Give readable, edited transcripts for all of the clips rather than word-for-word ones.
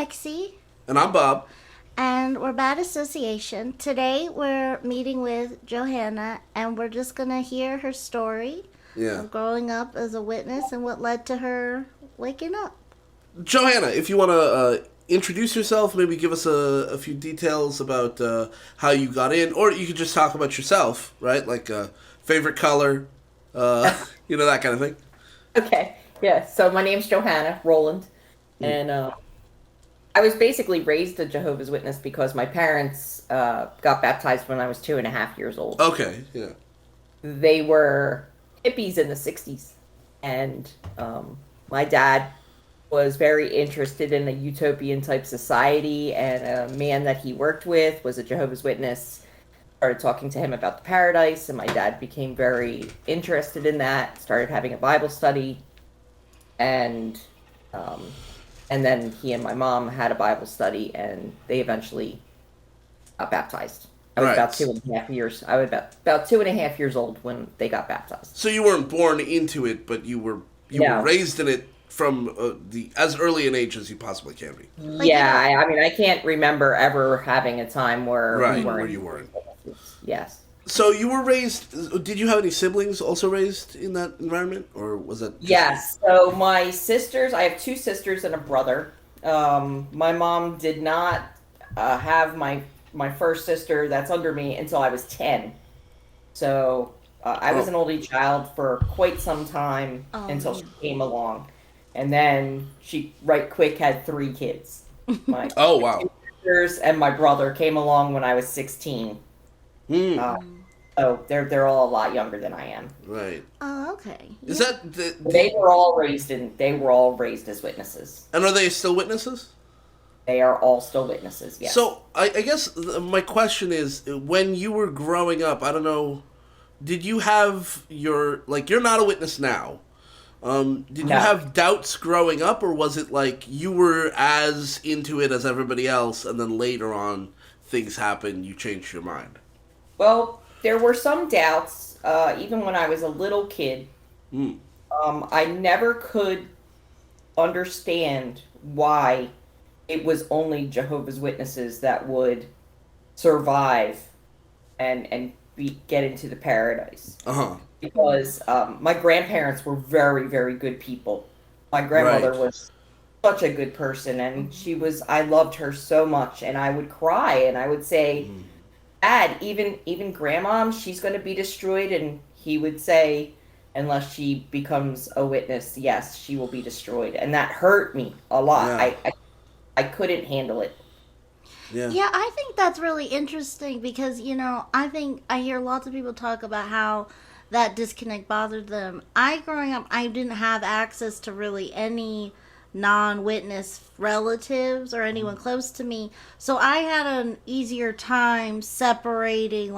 Lexi. And I'm Bob. And we're Bad Association. Today we're meeting with Johanna, and we're just going to hear her story Yeah. of growing up as a witness and what led to her waking up. Johanna, if you want to introduce yourself, maybe give us a few details about how you got in, or you could just talk about yourself, right? Like favorite color, that kind of thing. Okay, yeah. So my name's Johanna Roland, and I was basically raised a Jehovah's Witness because my parents got baptized when I was 2.5 years old. Okay, yeah. They were hippies in the 60s, and my dad was very interested in a utopian type society, and a man that he worked with was a Jehovah's Witness. Started talking to him about the paradise, and my dad became very interested in that, started having a Bible study, and then he and my mom had a Bible study, and they eventually got baptized. I was about 2.5 years. I was about 2.5 years old when they got baptized. So you weren't born into it, but you were raised in it from the as early an age as you possibly can be. Yeah, I mean, I can't remember ever having a time where you weren't. Yes. So you were raised. Did you have any siblings also raised in that environment, or was that? Yes. So my sisters, I have two sisters and a brother. My mom did not have my first sister that's under me until I was 10. So I was an only child for quite some time until she came along, and then she right quick had 3 kids. My two sisters and my brother came along when I was 16. So they're all a lot younger than I am. Right. Oh, okay. Is that they were all raised as witnesses. And are they still witnesses? They are all still witnesses. Yes. So I guess my question is, when you were growing up, I don't know, did you have you're not a witness now? Did you have doubts growing up, or was it like you were as into it as everybody else, and then later on things happened, you changed your mind? Well, there were some doubts, even when I was a little kid. I never could understand why it was only Jehovah's Witnesses that would survive and get into the paradise. Because my grandparents were very, very good people. My grandmother was such a good person, and I loved her so much, and I would cry, and I would say, Dad, even Grandma, she's going to be destroyed, and he would say, unless she becomes a witness, yes, she will be destroyed, and that hurt me a lot. Yeah. I couldn't handle it. Yeah, I think that's really interesting because, I think I hear lots of people talk about how that disconnect bothered them. Growing up, I didn't have access to really any non-witness relatives or anyone close to me. So I had an easier time separating,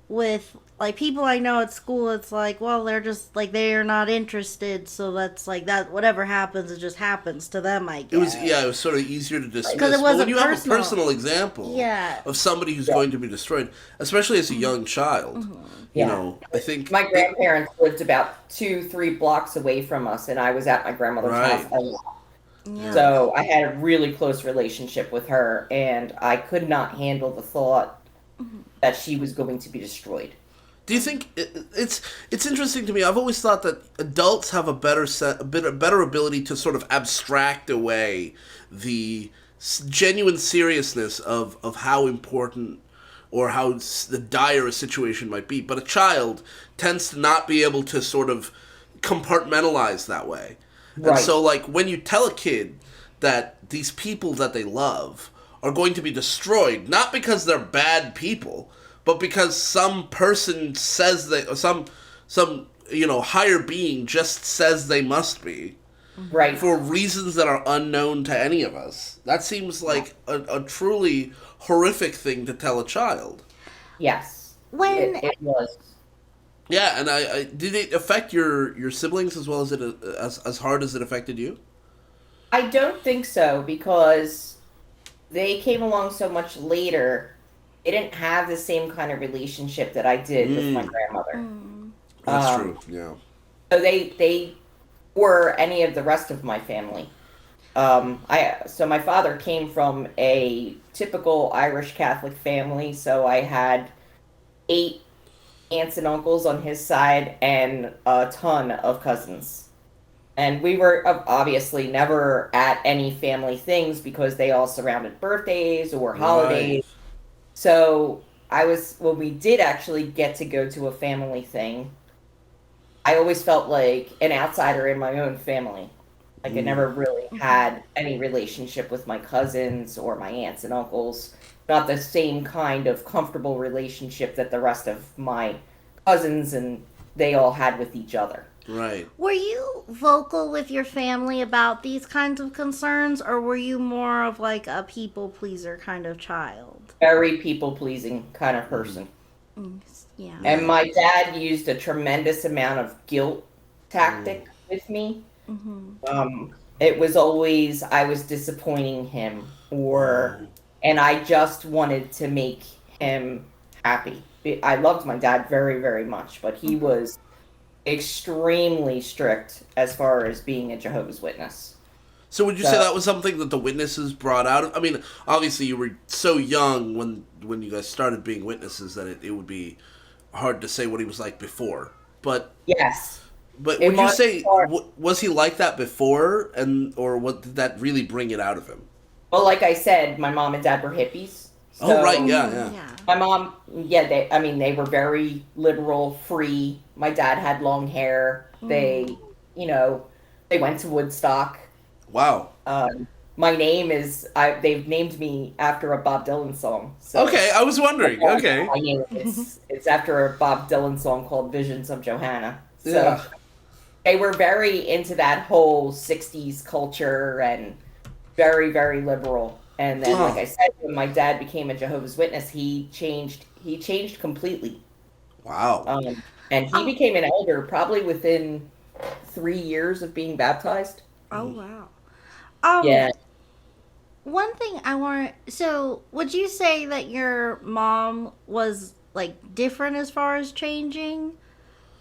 with people I know at school. It's well, they're just they're not interested, so that's that whatever happens, it just happens to them, I guess. It was sort of easier to dismiss. Because it wasn't when you have a personal. personal example of somebody who's going to be destroyed, especially as a young child, I think my grandparents lived about 2-3 blocks away from us, and I was at my grandmother's house a lot. Yeah. So I had a really close relationship with her, and I could not handle the thought that she was going to be destroyed. Do you think it's interesting to me? I've always thought that adults have a better ability to sort of abstract away the genuine seriousness of how important or how the dire a situation might be. But a child tends to not be able to sort of compartmentalize that way. Right. And so, when you tell a kid that these people that they love are going to be destroyed, not because they're bad people, but because some person says or some higher being just says they must be, right, for reasons that are unknown to any of us. That seems like a truly horrific thing to tell a child. Yes, it was. Yeah, and I did it affect your siblings as well as as hard as it affected you? I don't think so, because they came along so much later. They didn't have the same kind of relationship that I did with my grandmother. That's true, yeah. So they were any of the rest of my family. So my father came from a typical Irish Catholic family, so I had 8 aunts and uncles on his side and a ton of cousins. And we were obviously never at any family things because they all surrounded birthdays or Right. holidays. So when we did actually get to go to a family thing, I always felt like an outsider in my own family. Like I never really had any relationship with my cousins or my aunts and uncles. Not the same kind of comfortable relationship that the rest of my cousins and they all had with each other. Right. Were you vocal with your family about these kinds of concerns, or were you more of like a people pleaser kind of child? Very people pleasing kind of person. Mm, yeah. And my dad used a tremendous amount of guilt tactic with me. It was always I was disappointing him, and I just wanted to make him happy. I loved my dad very, very much, but he was extremely strict as far as being a Jehovah's Witness. So would you say that was something that the witnesses brought out? I mean, obviously you were so young when you guys started being witnesses that it would be hard to say what he was like before. But Yes. But It would you was say hard. was he like that before, or what did that really bring it out of him? Well, like I said, my mom and dad were hippies. Oh So right, yeah. Yeah. my mom, yeah, they were very liberal, free. My dad had long hair. They went to Woodstock. Wow. My name they've named me after a Bob Dylan song. So Okay, I was wondering. Okay. my name, it's after a Bob Dylan song called Visions of Johanna. So Yeah. they were very into that whole 60s culture and very, very liberal. And then, like I said, when my dad became a Jehovah's Witness, he changed completely. Wow. And he became an elder probably within 3 years of being baptized. Oh wow. Yeah. One thing I want. So, would you say that your mom was like different as far as changing,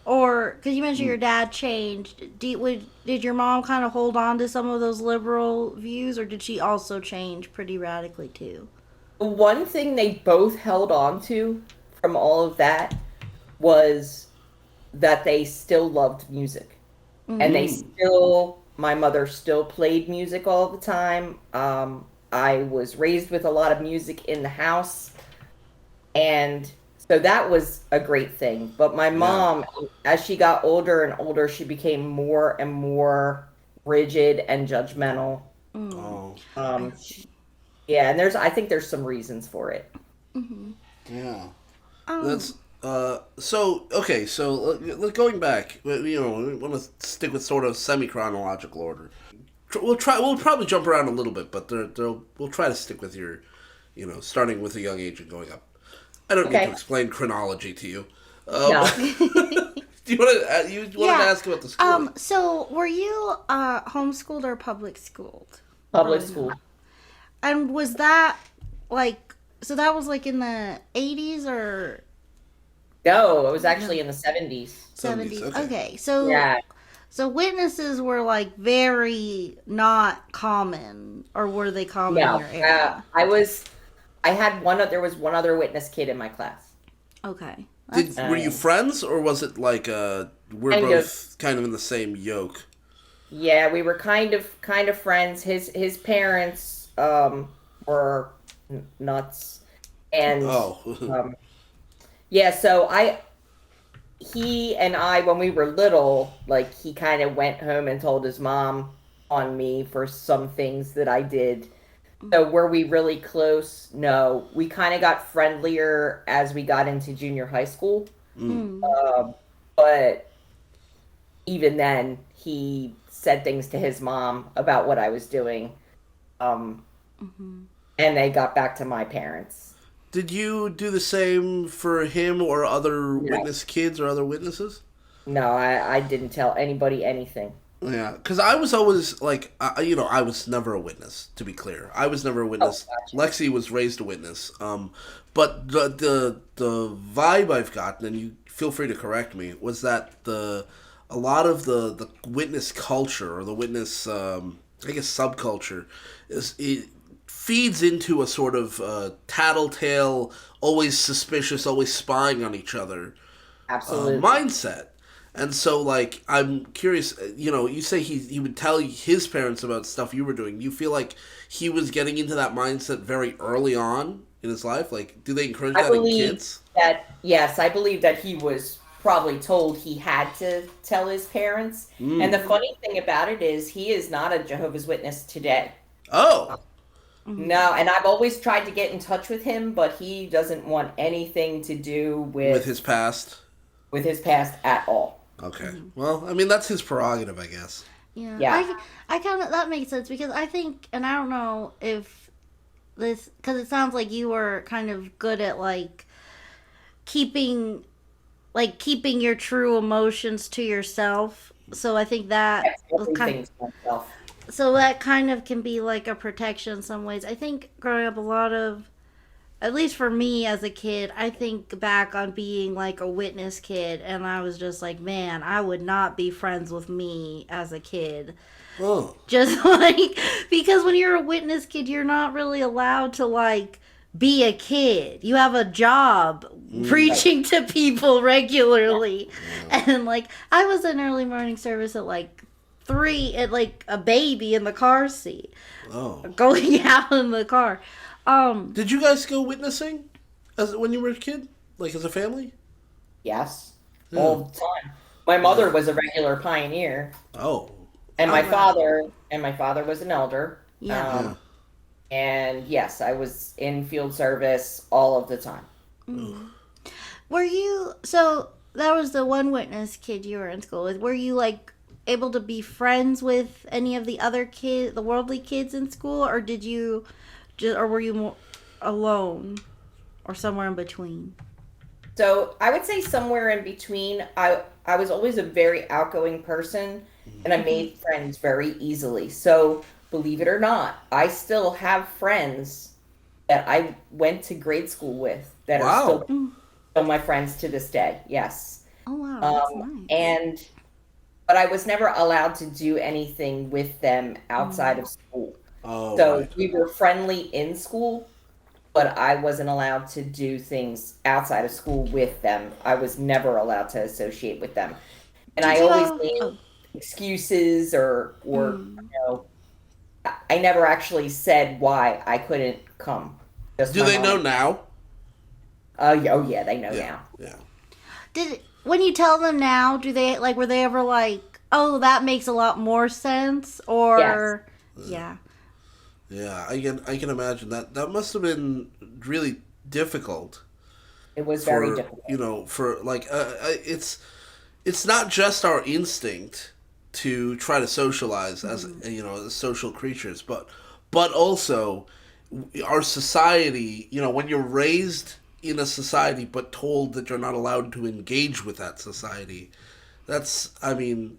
or because you mentioned your dad changed? Did your mom kind of hold on to some of those liberal views, or did she also change pretty radically too? One thing they both held on to from all of that was that they still loved music. And my mother still played music all the time. I was raised with a lot of music in the house. And so that was a great thing. But my mom, as she got older and older, she became more and more rigid and judgmental. Oh. Yeah, and I think there's some reasons for it. Yeah. That's so okay. So going back, we want to stick with sort of semi-chronological order. We'll try. We'll probably jump around a little bit, but we'll try to stick with your, starting with a young age and going up. I don't need to explain chronology to you. No. Do you want to? You wanted to ask about the school? So were you homeschooled or public schooled? Public school. And was that like so? That was like in the 80s or No, it was actually in the 70s. 70s? Okay. Okay, so Yeah. so witnesses were like very not common, or were they common in No. your area? There was one other witness kid in my class. Okay. Were you friends, or was it like we're Kind both kind of in the same yoke? Yeah, we were kind of friends. His parents were nuts, and Oh. yeah. So he and I, when we were little, like he kind of went home and told his mom on me for some things that I did. So were we really close? No, we kind of got friendlier as we got into junior high school. But even then, he said things to his mom about what I was doing. And they got back to my parents. Did you do the same for him or other witness kids or other witnesses? No, I didn't tell anybody anything. Yeah, because I was always like, I was never a witness. To be clear, I was never a witness. Gotcha. Lexi was raised a witness. But the vibe I've gotten, and you feel free to correct me, was that a lot of the witness culture or the witness I guess subculture is it feeds into a sort of tattletale, always suspicious, always spying on each other Absolutely. mindset. And so, like, I'm curious. You say he would tell his parents about stuff you were doing. Do you feel like he was getting into that mindset very early on in his life? Like, do they encourage I that in believe kids? that, yes, I believe that he was probably told he had to tell his parents. And the funny thing about it is, he is not a Jehovah's Witness today. Oh, No, and I've always tried to get in touch with him, but he doesn't want anything to do with his past. with his past at all. Okay. Well, I mean, that's his prerogative, I guess. Yeah. Yeah. I kind of, that makes sense because I think, and I don't know if this, because it sounds like you were kind of good at like keeping your true emotions to yourself. So I think that was kind Everything to myself. so that kind of can be like a protection in some ways. I think growing up, a lot of, at least for me as a kid, I think back on being like a witness kid, and I was just like, man, I would not be friends with me as a kid. Oh. Just like, because when you're a witness kid, you're not really allowed to like be a kid. You have a job preaching to people regularly. And like, I was in early morning service at like 3 at like a baby in the car seat. Oh. Going out in the car. Did you guys go witnessing when you were a kid? Like, as a family? Yes, all the time. My mother was a regular pioneer, Oh. and my wow. father was an elder. Yeah. And yes, I was in field service all of the time. Were you, so that was the one witness kid you were in school with. Were you like able to be friends with any of the other kids, the worldly kids in school, or did you just, or were you more alone or somewhere in between? So I would say somewhere in between. I was always a very outgoing person, and I made friends very easily. So believe it or not, I still have friends that I went to grade school with that are Wow. still my friends to this day. Yes. Oh wow, that's nice. And but I was never allowed to do anything with them outside of school. Oh, So right. we were friendly in school, but I wasn't allowed to do things outside of school with them. I was never allowed to associate with them. And Did I you always have, made oh, excuses or I never actually said why I couldn't come. Just Do my they mom. know now? Oh yeah, they know Yeah. now. Yeah. when you tell them now, do they like, were they ever like, oh, that makes a lot more sense, Yes. or yeah. Yeah, I can imagine that. That must have been really difficult It was very for difficult. for like it's not just our instinct to try to socialize as as social creatures, but also our society. When you're raised in a society but told that you're not allowed to engage with that society, that's I mean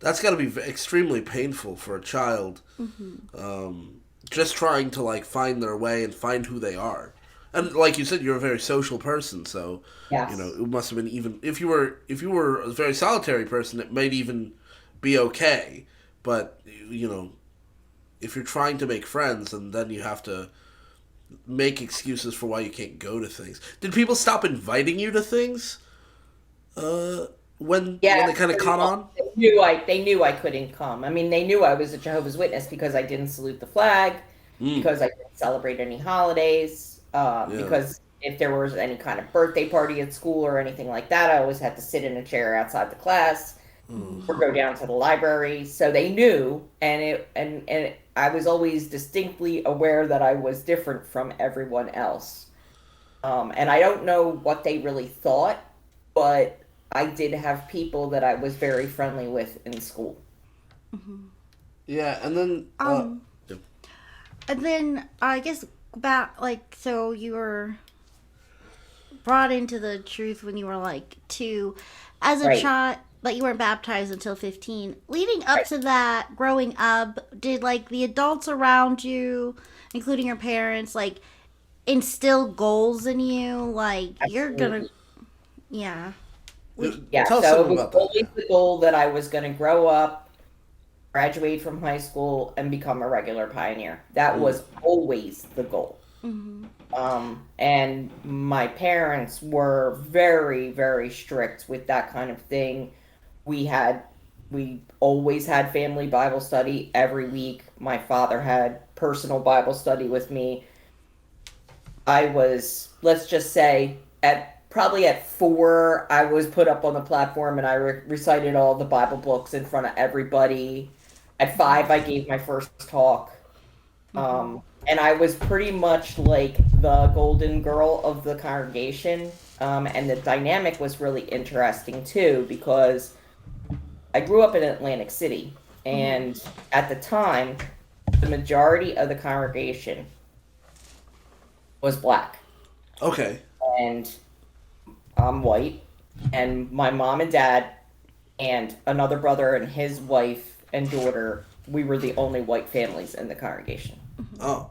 that's got to be extremely painful for a child. Just trying to like find their way and find who they are. And like you said, you're a very social person, so Yes. it must have been, even if you were a very solitary person, it might even be okay. But if you're trying to make friends, and then you have to make excuses for why you can't go to things. Did people stop inviting you to things? When Yeah, they kind of caught on? they knew I couldn't come. I mean, they knew I was a Jehovah's Witness because I didn't salute the flag, because I didn't celebrate any holidays, because if there was any kind of birthday party at school or anything like that, I always had to sit in a chair outside the class or go down to the library. So they knew, and I was always distinctly aware that I was different from everyone else. And I don't know what they really thought, but I did have people that I was very friendly with in school. Yeah, and then yeah. And then I guess about like, so you were brought into the truth when you were like 2 as a Right. child, but you weren't baptized until 15. Leading up Right. to that, growing up, did like the adults around you, including your parents, like instill goals in you, like you're gonna, yeah. Yeah, Tell us so it something was about that. always the goal that I was going to grow up graduate from high school, and become a regular pioneer. That was always the goal. Mm-hmm. And my parents were very, very strict with that kind of thing. We had, we always had family Bible study every week. My father had personal Bible study with me. I was, let's just say, probably at 4, I was put up on the platform and I recited all the Bible books in front of everybody. At 5, I gave my first talk. And I was pretty much like the golden girl of the congregation. And the dynamic was really interesting too, because I grew up in Atlantic City. And at the time, the majority of the congregation was black. Okay. And I'm white. And my mom and dad and another brother and his wife and daughter, we were the only white families in the congregation. Oh.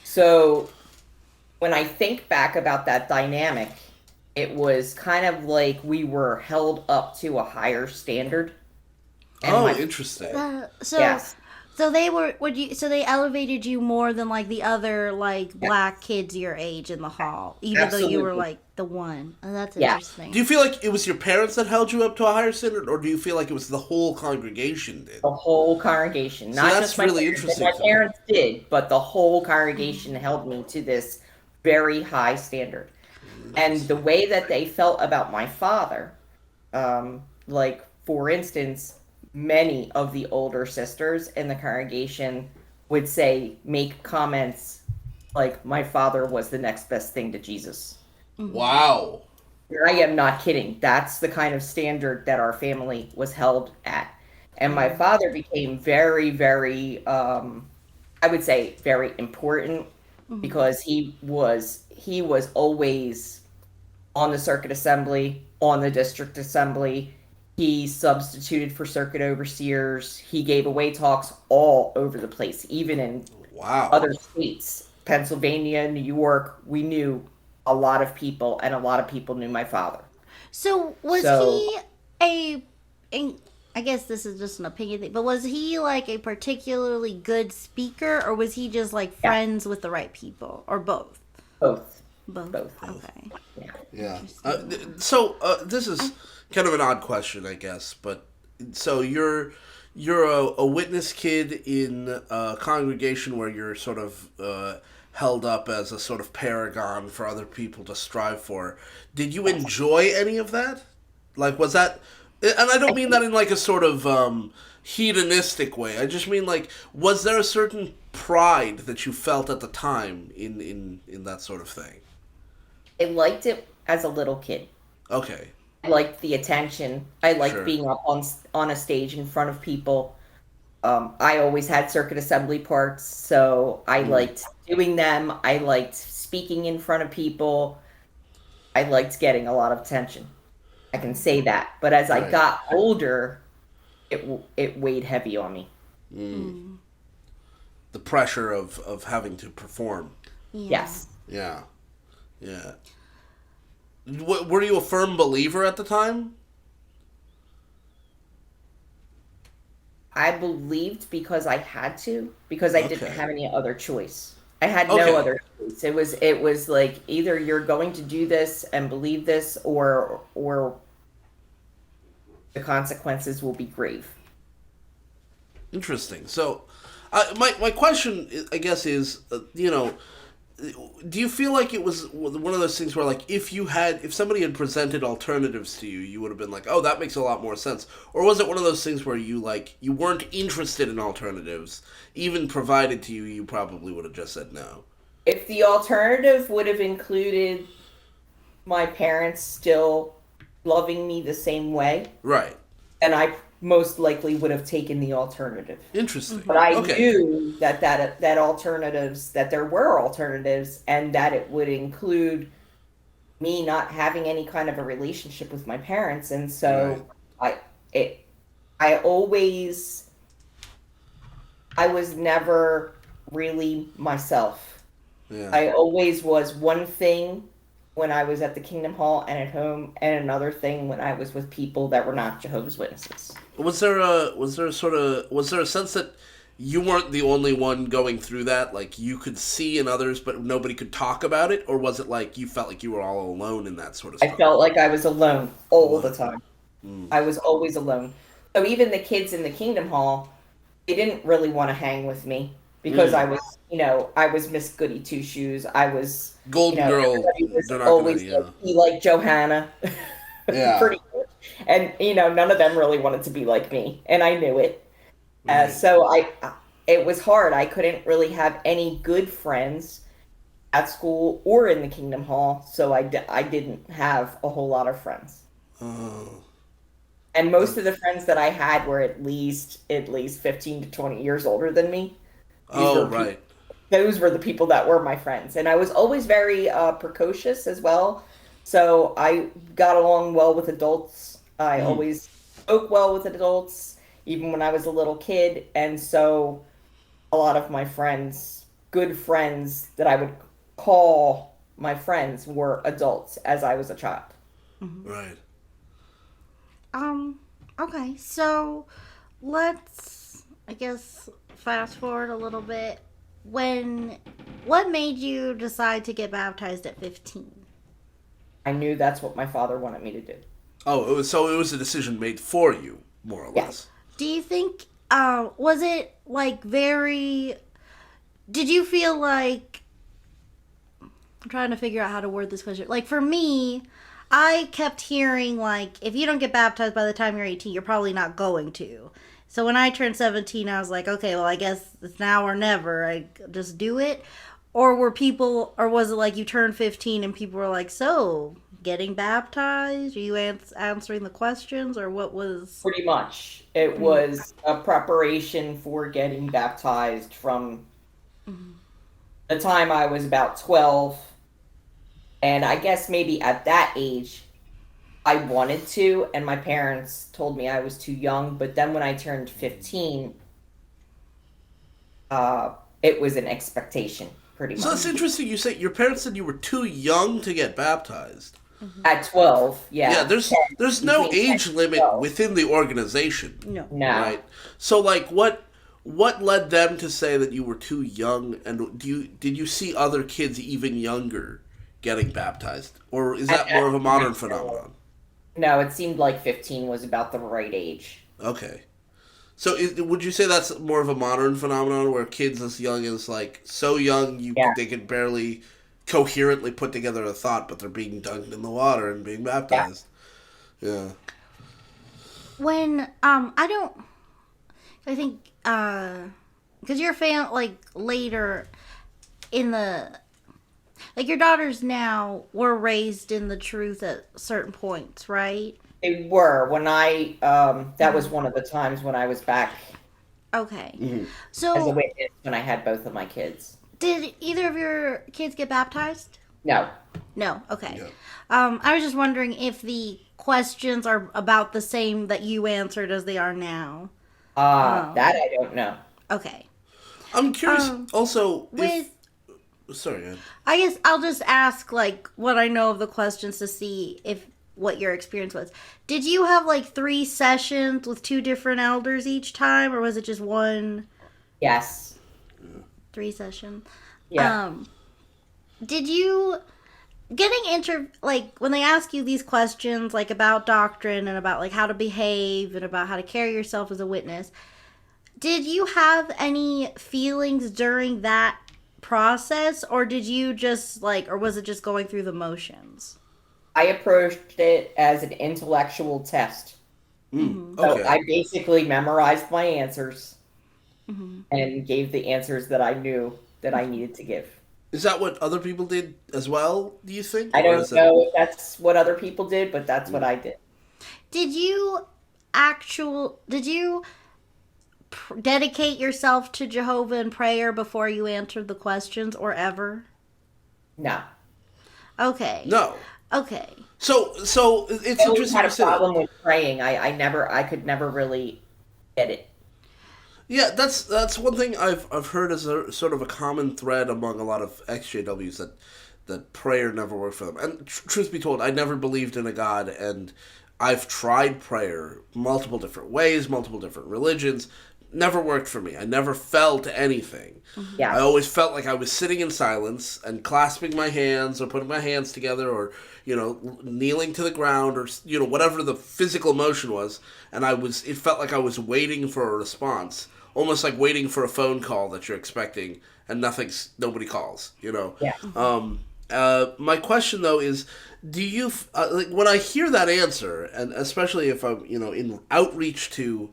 So when I think back about that dynamic, it was kind of like we were held up to a higher standard. And interesting. Yes. So they were, so they elevated you more than like the other like black kids your age in the hall, even though you were like the one. Oh, that's interesting. Do you feel like it was your parents that held you up to a higher standard, or do you feel like it was the whole congregation did? The whole congregation, not just my really parents. interesting. My parents did, but the whole congregation held me to this very high standard. And the way that they felt about my father, like for instance, many of the older sisters in the congregation would make comments like my father was the next best thing to Jesus. Wow. I am not kidding. That's the kind of standard that our family was held at. And my father became very, very, I would say very important because he was always on the circuit assembly, on the district assembly. He substituted for circuit overseers. He gave away talks all over the place, even in other states. Pennsylvania, New York, we knew a lot of people, and a lot of people knew my father. So was he I guess this is just an opinion thing, but was he like a particularly good speaker, or was he just like friends with the right people, or both? Both. Okay. Yeah. This is kind of an odd question, I guess, but so you're a witness kid in a congregation where you're sort of held up as a sort of paragon for other people to strive for. Did you enjoy any of that? Like, was that, and I don't mean that in like a sort of hedonistic way. I just mean like, was there a certain pride that you felt at the time in that sort of thing? I liked it as a little kid. Okay. I liked the attention. I liked being up on a stage in front of people. I always had circuit assembly parts, so I liked doing them. I liked speaking in front of people. I liked getting a lot of attention. I can say that. But as I got older, it weighed heavy on me. The pressure of having to perform. Yes. Yeah. Were you a firm believer at the time? I believed because I had to, because I didn't have any other choice. I had no other choice. It was like either you're going to do this and believe this, or the consequences will be grave. Interesting. So, my question, I guess, is do you feel like it was one of those things where, like, if somebody had presented alternatives to you, you would have been like, oh, that makes a lot more sense? Or was it one of those things where you weren't interested in alternatives, even provided to you, you probably would have just said no? If the alternative would have included my parents still loving me the same way, right, then I most likely would have taken the alternative. Interesting. But I knew that there were alternatives, and that it would include me not having any kind of a relationship with my parents. And so I was never really myself. Yeah. I always was one thing when I was at the Kingdom Hall and at home, and another thing when I was with people that were not Jehovah's Witnesses. Was there a sense that you weren't the only one going through that? Like, you could see in others, but nobody could talk about it? Or was it like you felt like you were all alone in that sort of stuff? I felt like I was alone all the time. I was always alone. So even the kids in the Kingdom Hall, they didn't really want to hang with me because I was, I was Miss Goody Two Shoes. I was Golden Girl. everybody was They're not always gonna, be like Johanna. Yeah. Pretty much. And none of them really wanted to be like me, and I knew it. So it was hard. I couldn't really have any good friends at school or in the Kingdom Hall, so I didn't have a whole lot of friends. Oh. And most of the friends that I had were at least 15 to 20 years older than me. Right. Those were the people that were my friends. And I was always very precocious as well. So I got along well with adults. I always spoke well with adults, even when I was a little kid. And so a lot of my friends, good friends that I would call my friends, were adults as I was a child. Right. Okay, so let's, I guess, fast forward a little bit. What made you decide to get baptized at 15? I knew that's what my father wanted me to do. Oh, it was a decision made for you, more or less. Do you think, was it like did you feel like, I'm trying to figure out how to word this question. Like, for me, I kept hearing, like, if you don't get baptized by the time you're 18, you're probably not going to. So when I turned 17, I was like, okay, well, I guess it's now or never. I just do it. Or was it like you turned 15 and people were like, so, getting baptized? Are you answering the questions? Or what was... Pretty much. It was a preparation for getting baptized from the time I was about 12. And I guess maybe at that age, I wanted to, and my parents told me I was too young. But then when I turned 15, it was an expectation, pretty much. So it's interesting you say your parents said you were too young to get baptized. At 12, yeah. Yeah, there's no age limit within the organization. No. Right? So, like, what led them to say that you were too young, and did you see other kids even younger getting baptized, or is that more of a modern phenomenon? No, it seemed like 15 was about the right age. Okay. So would you say that's more of a modern phenomenon where kids as young as, like, so young they can barely coherently put together a thought, but they're being dunked in the water and being baptized? Yeah. When, I think, because your like, later in the... Like, your daughters now were raised in the truth at certain points, right? They were. When that was one of the times when I was back. Okay. So, as a witness when I had both of my kids. Did either of your kids get baptized? No. No? Okay. Yeah. I was just wondering if the questions are about the same that you answered as they are now. That I don't know. Okay. I'm curious also Sorry, I guess I'll just ask, like, what I know of the questions to see what your experience was. Did you have, like, 3 sessions with 2 different elders each time, or was it just one? Yes. 3 sessions? Yeah. Did you... like, when they ask you these questions, like, about doctrine and about, like, how to behave and about how to carry yourself as a witness, did you have any feelings during that process, or did you just, like, or was it just going through the motions? I approached it as an intellectual test. Okay. So I basically memorized my answers and gave the answers that I knew that I needed to give. Is that what other people did as well, do you think? I don't know if that's what other people did, but that's what I did. Did you dedicate yourself to Jehovah in prayer before you answered the questions, or ever? No. Okay. No. Okay. So it's I always interesting had a to say problem with praying. I could never really get it. Yeah, that's one thing I've heard as a sort of a common thread among a lot of ex-JWs, that that prayer never worked for them. And truth be told, I never believed in a God, and I've tried prayer multiple different ways, multiple different religions. Never worked for me. I never felt anything. Yeah. I always felt like I was sitting in silence and clasping my hands or putting my hands together or, kneeling to the ground or, whatever the physical motion was. And it felt like I was waiting for a response, almost like waiting for a phone call that you're expecting and nobody calls, Yeah. My question though is, do you, when I hear that answer, and especially if I'm, in outreach to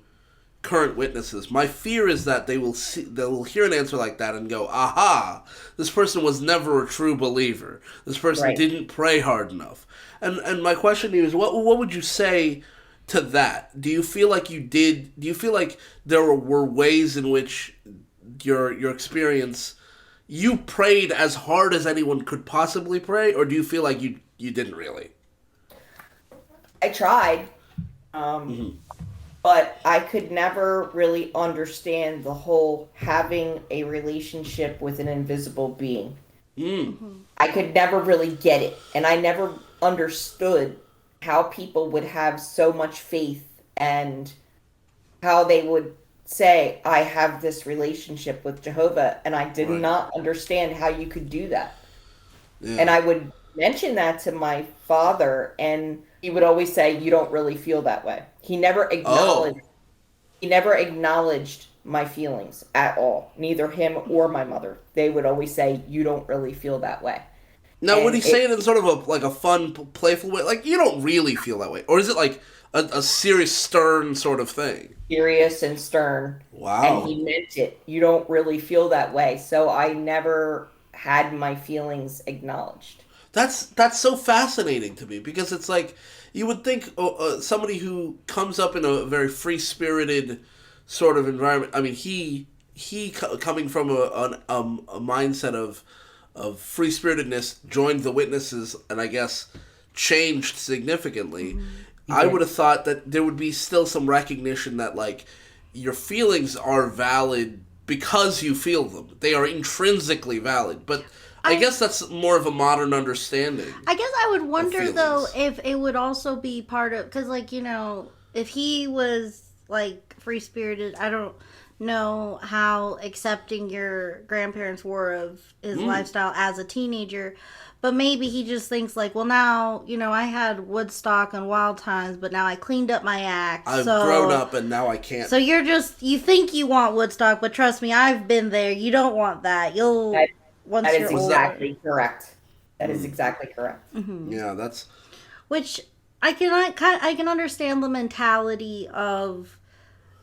current witnesses, my fear is that they'll hear an answer like that and go, aha, this person was never a true believer. This person didn't pray hard enough. And my question to you is, what would you say to that? Do you feel like you did? Do you feel like there were ways in which your experience, you prayed as hard as anyone could possibly pray, or do you feel like you didn't really? I tried. But I could never really understand the whole having a relationship with an invisible being. I could never really get it. And I never understood how people would have so much faith and how they would say, I have this relationship with Jehovah. And I did not understand how you could do that. Yeah. And I would mention that to my father, and he would always say, you don't really feel that way. He never acknowledged my feelings at all. Neither him or my mother. They would always say, you don't really feel that way. Now, would he say it in sort of a fun, playful way? Like, you don't really feel that way? Or is it like a serious, stern sort of thing? Serious and stern. Wow. And he meant it. You don't really feel that way. So I never had my feelings acknowledged. That's so fascinating to me, because it's like, you would think somebody who comes up in a very free-spirited sort of environment, I mean, he coming from a mindset of free-spiritedness, joined the Witnesses, and I guess changed significantly. Mm-hmm. I would have thought that there would be still some recognition that, like, your feelings are valid because you feel them. They are intrinsically valid, but I guess that's more of a modern understanding. I guess I would wonder, though, if it would also be part of... Because, like, if he was, like, free-spirited, I don't know how accepting your grandparents were of his lifestyle as a teenager. But maybe he just thinks, like, well, now, I had Woodstock and Wild Times, but now I cleaned up my act. I've grown up, and now I can't. So you think you want Woodstock, but trust me, I've been there. You don't want that. That is exactly correct. That is exactly correct. Mm-hmm. Yeah, that's... Which I can understand the mentality of,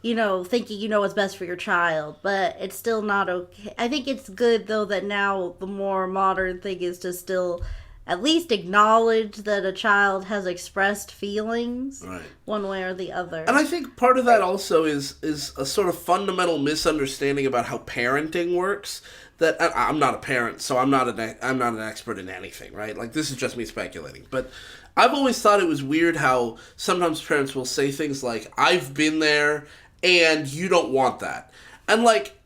thinking what's best for your child, but it's still not okay. I think it's good, though, that now the more modern thing is to still at least acknowledge that a child has expressed feelings one way or the other. And I think part of that also is a sort of fundamental misunderstanding about how parenting works. That I'm not a parent, so I'm not an expert in anything, right? Like, this is just me speculating. But I've always thought it was weird how sometimes parents will say things like, I've been there, and you don't want that. And, like,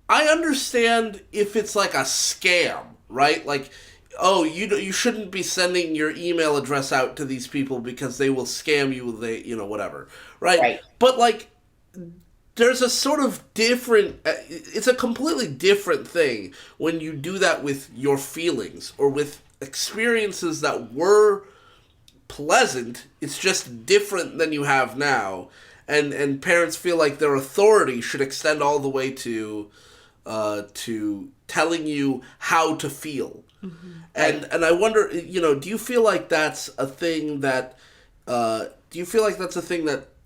I understand if it's like a scam, right? Like, oh, you shouldn't be sending your email address out to these people because they will scam you, whatever, right? But, like, there's a sort of different... It's a completely different thing when you do that with your feelings or with experiences that were pleasant. It's just different than you have now. And parents feel like their authority should extend all the way to telling you how to feel. Mm-hmm. And I wonder, do you feel like that's a thing that...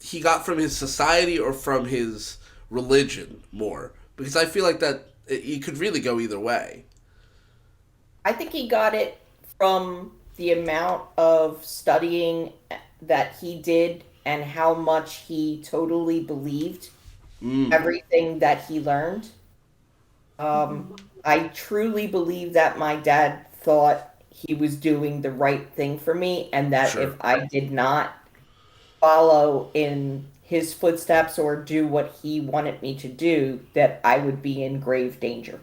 he got from his society or from his religion more? Because I feel like that you could really go either way. I think he got it from the amount of studying that he did and how much he totally believed everything that he learned. I truly believe that my dad thought he was doing the right thing for me, and that if I did not follow in his footsteps or do what he wanted me to do, that I would be in grave danger.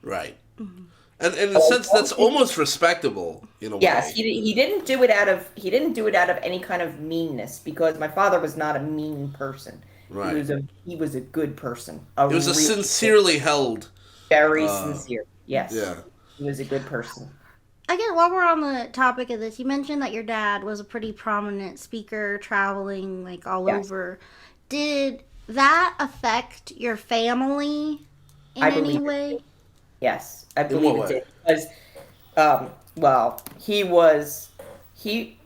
Right. Mm-hmm. And in a sense, that's almost respectable in a Yes, way. he didn't do it out of any kind of meanness, because my father was not a mean person. Right. He was a good person, a It was a real sincerely held. very Uh, sincere. Yes, yeah. he was a good person. Again, while we're on the topic of this, you mentioned that your dad was a pretty prominent speaker, traveling like all Yes, over. Did that affect your family I in any believe it. way? Yes, I In believe what it way? did, because well, he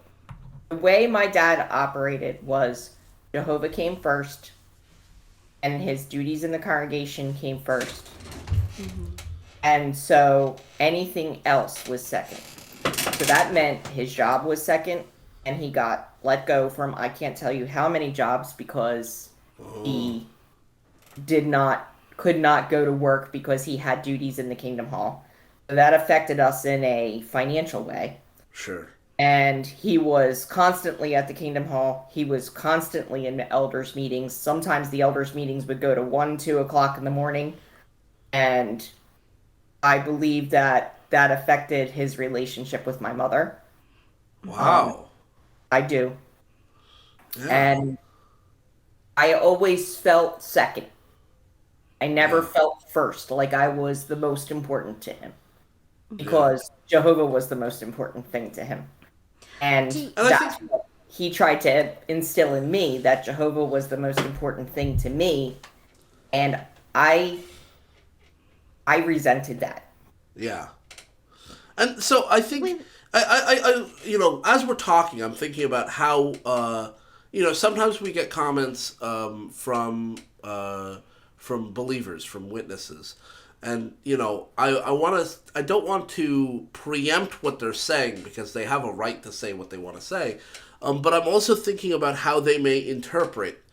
the way my dad operated was Jehovah came first, and his duties in the congregation came first. And so anything else was second. So that meant his job was second, and he got let go from I can't tell you how many jobs, because he could not go to work because he had duties in the Kingdom Hall. So that affected us in a financial way. Sure. And he was constantly at the Kingdom Hall. He was constantly in elders meetings. Sometimes the elders meetings would go to 1, 2 o'clock in the morning. And I believe that that affected his relationship with my mother. Um, Wow. I do. Yeah. And I always felt second. I never Yeah. felt first, like I was the most important to him, Yeah. because Jehovah was the most important thing to him. And Do, And I think that's what he tried to instill in me, that Jehovah was the most important thing to me. And I I resented that. yeah. And so I think with as we're talking, I'm thinking about how sometimes we get comments from believers, from witnesses, and I don't want to preempt what they're saying because they have a right to say what they want to say, but I'm also thinking about how they may interpret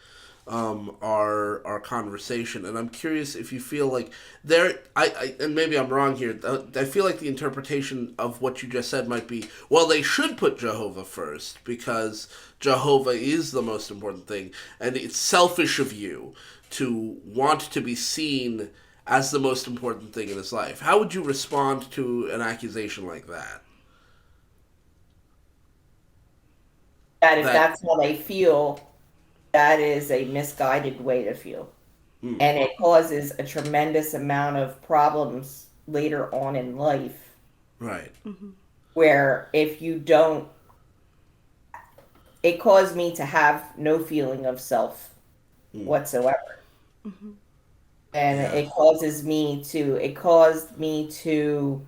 our conversation, and I'm curious if you feel like and maybe I'm wrong here. I feel like the interpretation of what you just said might be, well, they should put Jehovah first because Jehovah is the most important thing, and it's selfish of you to want to be seen as the most important thing in his life. How would you respond to an accusation like that? That if That that's how they feel, that is a misguided way to feel. And it causes a tremendous amount of problems later on in life, right? where if you don't, it caused me to have no feeling of self whatsoever. And Yeah. it caused me to,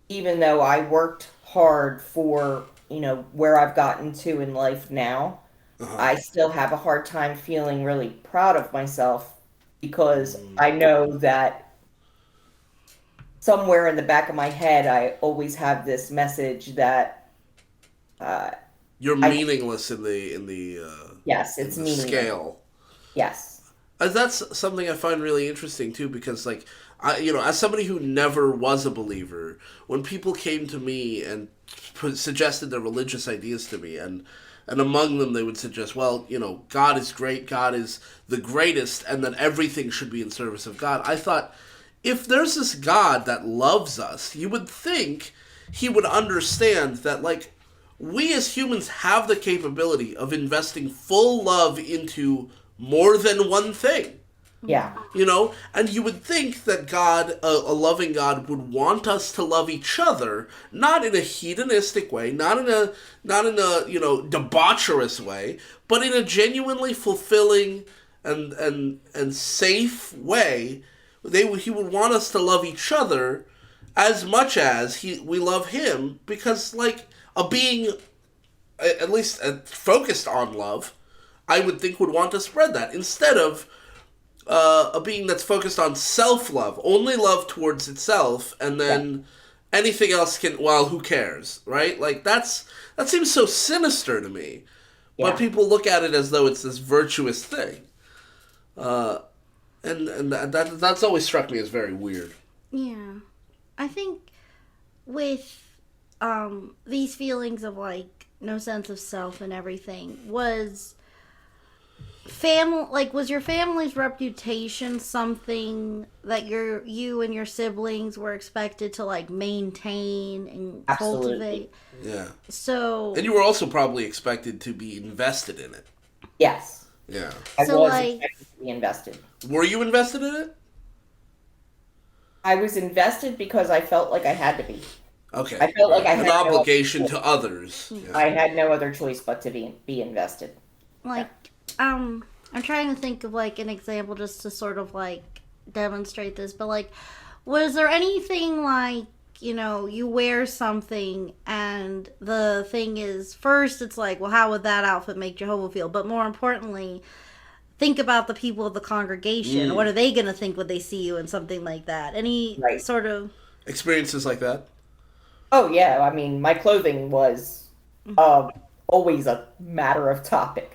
even though I worked hard for, where I've gotten to in life now, Uh-huh. I still have a hard time feeling really proud of myself, because I know that somewhere in the back of my head, I always have this message that, uh, You're I, meaningless in yes, it's the meaningless. scale. Yes. That's something I find really interesting too, because like as somebody who never was a believer, when people came to me and suggested their religious ideas to me, and among them they would suggest, well, God is great, God is the greatest, and that everything should be in service of God. I thought, if there's this God that loves us, you would think he would understand that, like, we as humans have the capability of investing full love into more than one thing. Yeah. And you would think that God, a loving God, would want us to love each other, not in a hedonistic way, not in a debaucherous way, but in a genuinely fulfilling and safe way. He would want us to love each other as much as we love him, because, like, a being at least focused on love, I would think would want to spread that, instead of a being that's focused on self-love, only love towards itself, and Yeah. then anything else who cares, right? Like, that seems so sinister to me. But Yeah. people look at it as though it's this virtuous thing. And that's always struck me as very weird. yeah, I think with these feelings of like no sense of self and everything was was your family's reputation something that you and your siblings were expected to like maintain and Absolutely. cultivate? Yeah. So And you were also probably expected to be invested in it. Yes. Yeah. I So, was like- expected to be invested. Were you invested in it? I was invested because I felt like I had to be. Okay. I felt like I an had no obligation other to others. Yeah. I had no other choice but to be invested. like I'm trying to think of like an example just to sort of like demonstrate this, but like was there anything like, you wear something and the thing is, first it's like, well, how would that outfit make Jehovah feel? But more importantly, think about the people of the congregation. What are they going to think when they see you in something like that? Any Right. sort of Experiences like that? Oh yeah, I mean, my clothing was always a matter of topic.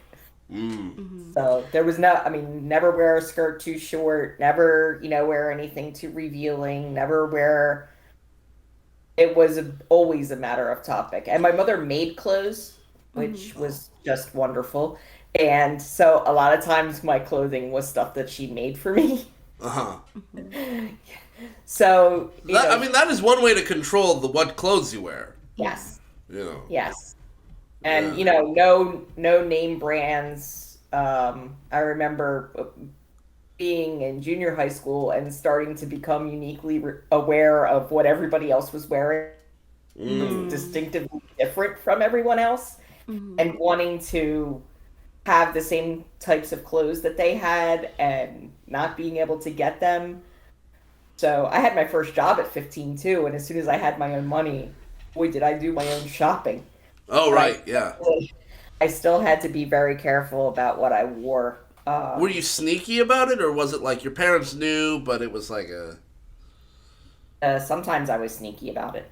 So there was never wear a skirt too short, never, wear anything too revealing, never wear. It was always a matter of topic. And my mother made clothes, which was just wonderful. And so a lot of times my clothing was stuff that she made for me. Uh-huh. So, that is one way to control what clothes you wear. yes. Yes. And Yeah. no name brands. I remember being in junior high school and starting to become uniquely aware of what everybody else was wearing. Was distinctively different from everyone else, and wanting to have the same types of clothes that they had and not being able to get them. So I had my first job at 15 too, and as soon as I had my own money, boy, did I do my own shopping. Oh, right, yeah. I still had to be very careful about what I wore. Were you sneaky about it, or was it like your parents knew, but it was like Sometimes I was sneaky about it.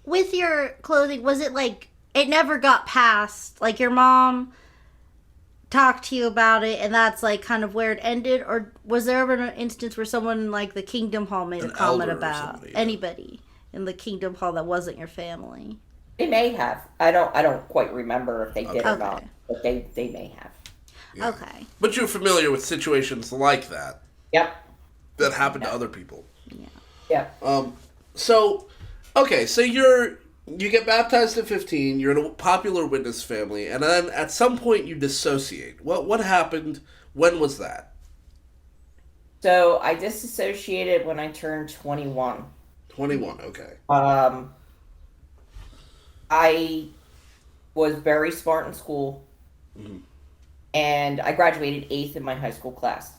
with your clothing, was it like it never got past, like your mom talked to you about it and that's like kind of where it ended, or was there ever an instance where someone like the Kingdom Hall made a comment about somebody, yeah. anybody in the Kingdom Hall that wasn't your family? They may have. I don't quite remember if they did or Okay. not, but they may have. Yeah. Okay. But you're familiar with situations like that Yep. that happen to other people. Yep. So you get baptized at 15, you're in a popular witness family, and then at some point you dissociate. What happened? When was that? So I disassociated when I turned 21. 21, okay. I was very smart in school, and I graduated 8th in my high school class.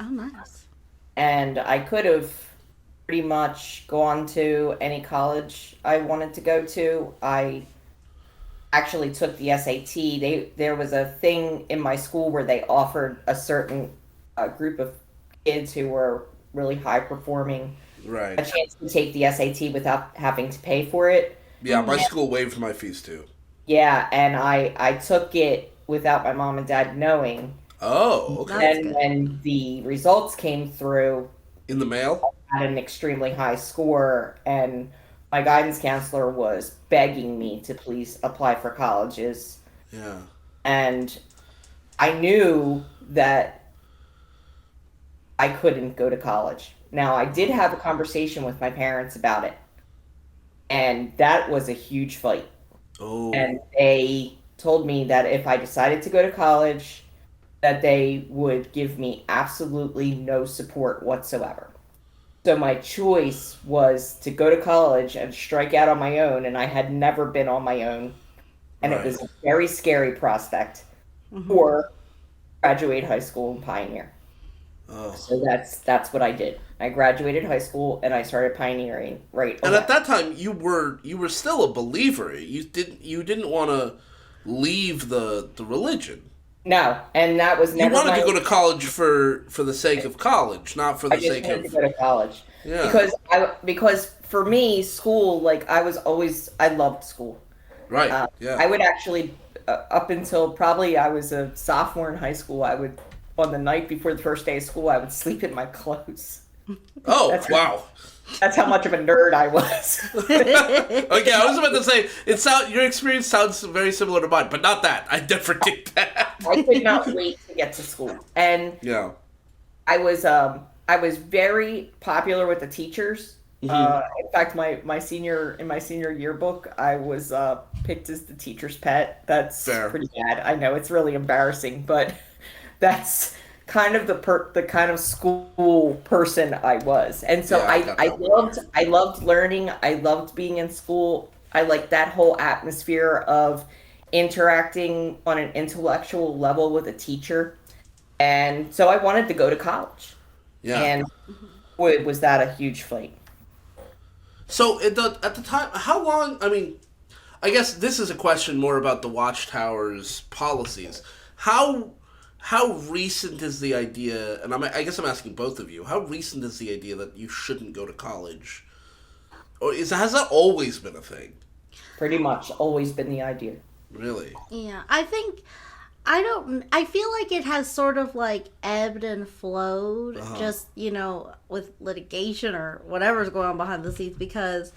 Oh, nice. And I could have pretty much gone to any college I wanted to go to. I actually took the SAT. There was a thing in my school where they offered a certain group of kids who were really high performing Right. a chance to take the SAT without having to pay for it. Yeah, my school waived my fees too. Yeah, and I took it without my mom and dad knowing. Oh, okay. That's And good. when the results came through, In the mail? I had an extremely high score, and my guidance counselor was begging me to please apply for colleges. Yeah. And I knew that I couldn't go to college. Now, I did have a conversation with my parents about it, and that was a huge fight. Oh. And they told me that if I decided to go to college, that they would give me absolutely no support whatsoever. So my choice was to go to college and strike out on my own, and I had never been on my own, and Right. it was a very scary prospect, or graduate high school and pioneer. Oh. So that's what I did. I graduated high school and I started pioneering right And away. at that time, you were still a believer. You didn't want to leave the religion. No, and that was You never wanted my to go to college for the sake of college, not for I the just sake wanted of to go to college. Yeah. Because for me, school, like I loved school. right. Yeah. I would actually up until probably I was a sophomore in high school, I would on the night before the first day of school, I would sleep in my clothes. Oh that's- wow. That's how much of a nerd I was. Okay, I was about to say your experience sounds very similar to mine, but not that. I never did that. I could not wait to get to school, and Yeah. I was very popular with the teachers. In fact, my senior yearbook, I was picked as the teacher's pet. That's Fair. pretty bad. I know it's really embarrassing, but that's kind of the kind of school person I was. And so Yeah, I loved learning. I loved being in school. I liked that whole atmosphere of interacting on an intellectual level with a teacher. And so I wanted to go to college. Yeah. And boy, was that a huge fight. So at the time, how long? I mean, I guess this is a question more about the Watchtower's policies. How recent is the idea? And I guess I'm asking both of you. How recent is the idea that you shouldn't go to college, or has that always been a thing? Pretty much always been the idea. Really? Yeah, I feel like it has sort of like ebbed and flowed, just, with litigation or whatever's going on behind the scenes, because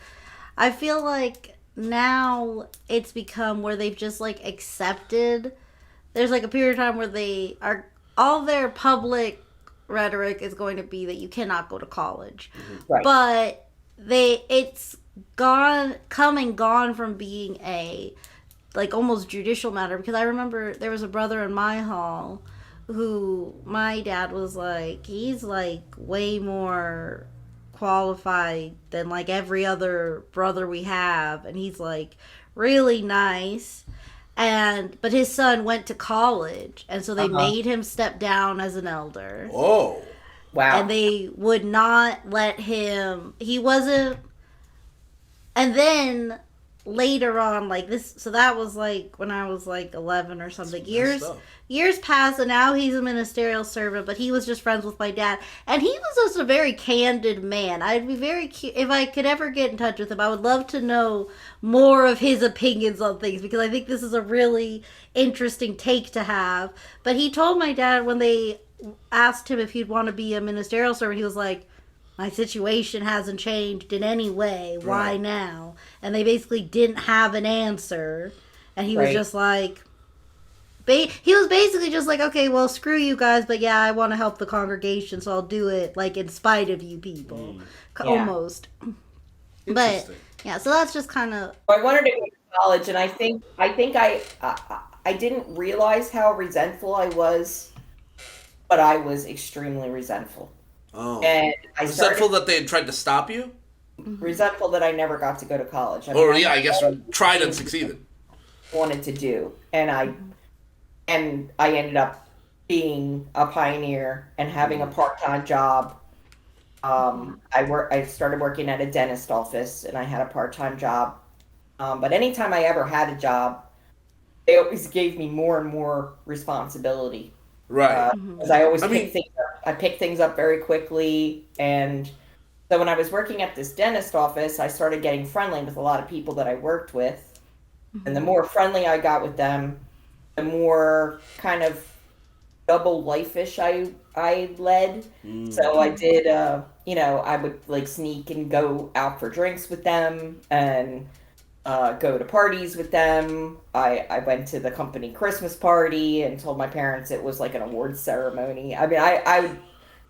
I feel like now it's become where they've just like accepted. There's like a period of time where all their public rhetoric is going to be that you cannot go to college. Right. But it's gone from being a like almost judicial matter, because I remember there was a brother in my hall who my dad was like, he's like way more qualified than like every other brother we have, and he's like really nice, but his son went to college, and so they made him step down as an elder. Oh, wow. And they would not let him, he wasn't, and then later on, like this, so that was like when I was like 11 or something. Years passed, and now he's a ministerial servant, but he was just friends with my dad, and he was just a very candid man. I'd be very if I could ever get in touch with him, I would love to know more of his opinions on things, because I think this is a really interesting take to have. But he told my dad, when they asked him if he'd want to be a ministerial servant, he was like, my situation hasn't changed in any way. Why Right. now? And they basically didn't have an answer. And he was just like, he was basically just like, okay, well, screw you guys, but yeah, I want to help the congregation, so I'll do it, like, in spite of you people. Almost. But, yeah, so that's just kind of... I wanted to go to college, and I think I didn't realize how resentful I was, but I was extremely resentful. Oh. And I resentful that they had tried to stop you? Resentful that I never got to go to college. I guess tried and succeeded. Wanted to do, and I ended up being a pioneer and having a part-time job. I started working at a dentist office, and I had a part-time job. But anytime I ever had a job, they always gave me more and more responsibility. Right. Because I always pick things up very quickly. And so when I was working at this dentist office, I started getting friendly with a lot of people that I worked with. And the more friendly I got with them, the more kind of double life-ish I led. So I did, I would like sneak and go out for drinks with them and go to parties with them. I went to the company Christmas party and told my parents it was like an awards ceremony. I mean, I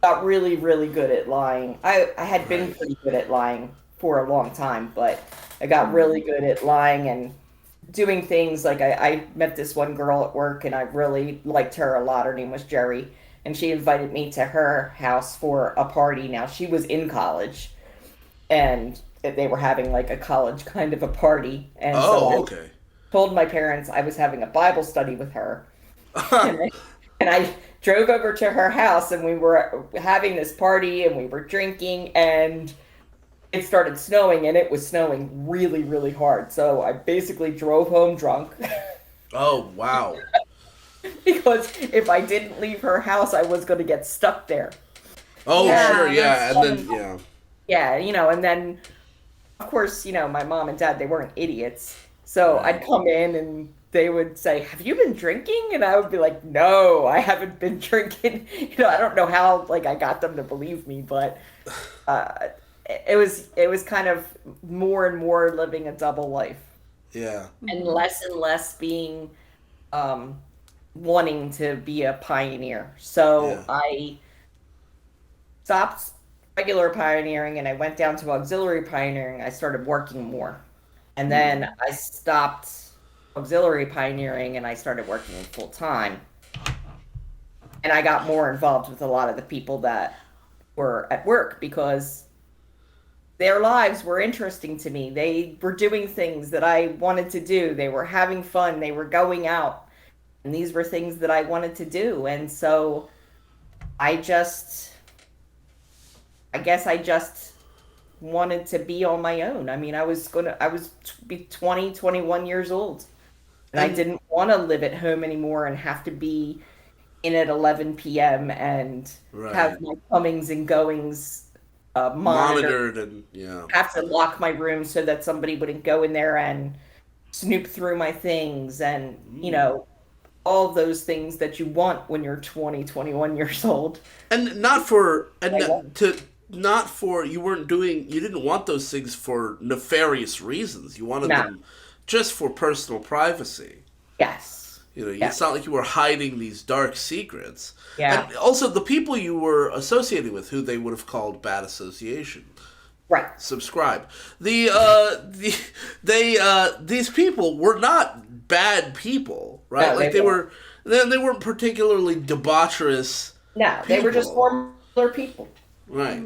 got really, really good at lying. I had been pretty good at lying for a long time, but I got really good at lying and doing things. Like I met this one girl at work, and I really liked her a lot. Her name was Jerry, and she invited me to her house for a party. Now, she was in college, and they were having like a college kind of a party. And I told my parents I was having a Bible study with her. and I drove over to her house, and we were having this party, and we were drinking, and it started snowing, and it was snowing really, really hard. So I basically drove home drunk. Oh, wow. Because if I didn't leave her house, I was going to get stuck there. Oh, sure, yeah. And then, yeah. Yeah, and then, of course, my mom and dad, they weren't idiots. So I'd come in, and they would say, have you been drinking? And I would be like, no, I haven't been drinking. I don't know how, I got them to believe me, but it was kind of more and more living a double life, Yeah. and less being um, wanting to be a pioneer. So Yeah. I stopped regular pioneering and I went down to auxiliary pioneering. I started working more. And then I stopped auxiliary pioneering and I started working full time. And I got more involved with a lot of the people that were at work because their lives were interesting to me. They were doing things that I wanted to do. They were having fun. They were going out. And these were things that I wanted to do. And so I just, I guess I just wanted to be on my own. I mean, I was be 20, 21 years old. And I And didn't want to live at home anymore and have to be in at 11 p.m. and right. have my comings and goings monitored, Monitored and yeah. have to lock my room so that somebody wouldn't go in there and snoop through my things and, all those things that you want when you're 20, 21 years old. And not for and I want. to not for you didn't want those things for nefarious reasons. You wanted No. them just for personal privacy. Yes. Yeah. It's not like you were hiding these dark secrets. Yeah. And also the people you were associating with, who they would have called bad association. Right. Subscribe. These people were not bad people, right? No, Like they weren't particularly debaucherous No, they were just people. normal people. Right.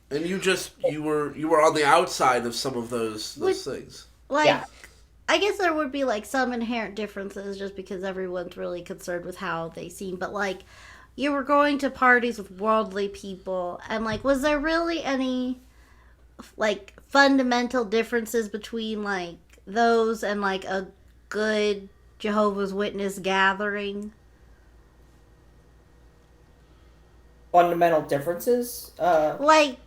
And you were on the outside of some of those things. Like, Yeah. I guess there would be like some inherent differences just because everyone's really concerned with how they seem. But like, you were going to parties with worldly people, and like, was there really any like fundamental differences between like those and like a good Jehovah's Witness gathering? Fundamental differences. Like,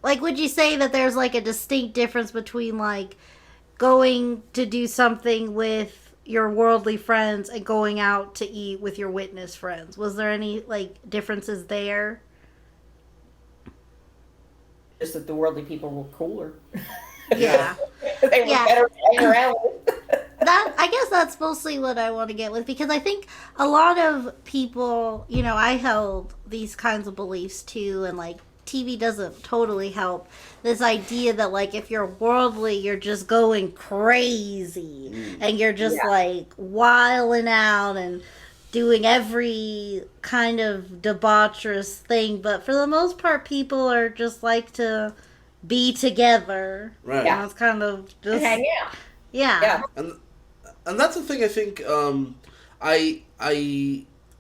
would you say that there's like a distinct difference between like going to do something with your worldly friends and going out to eat with your witness friends? Was there any like differences there? Just that the worldly people were cooler. Yeah. They were Yeah. better to hang around with. That, I guess that's mostly what I want to get with, because I think a lot of people, I held these kinds of beliefs too, and like TV doesn't totally help. This idea that like if you're worldly, you're just going crazy and you're just Yeah. like wilding out and doing every kind of debaucherous thing, but for the most part people are just like to be together. Right. Yeah. It's kind of just Hang out. yeah. Yeah. And that's the thing I think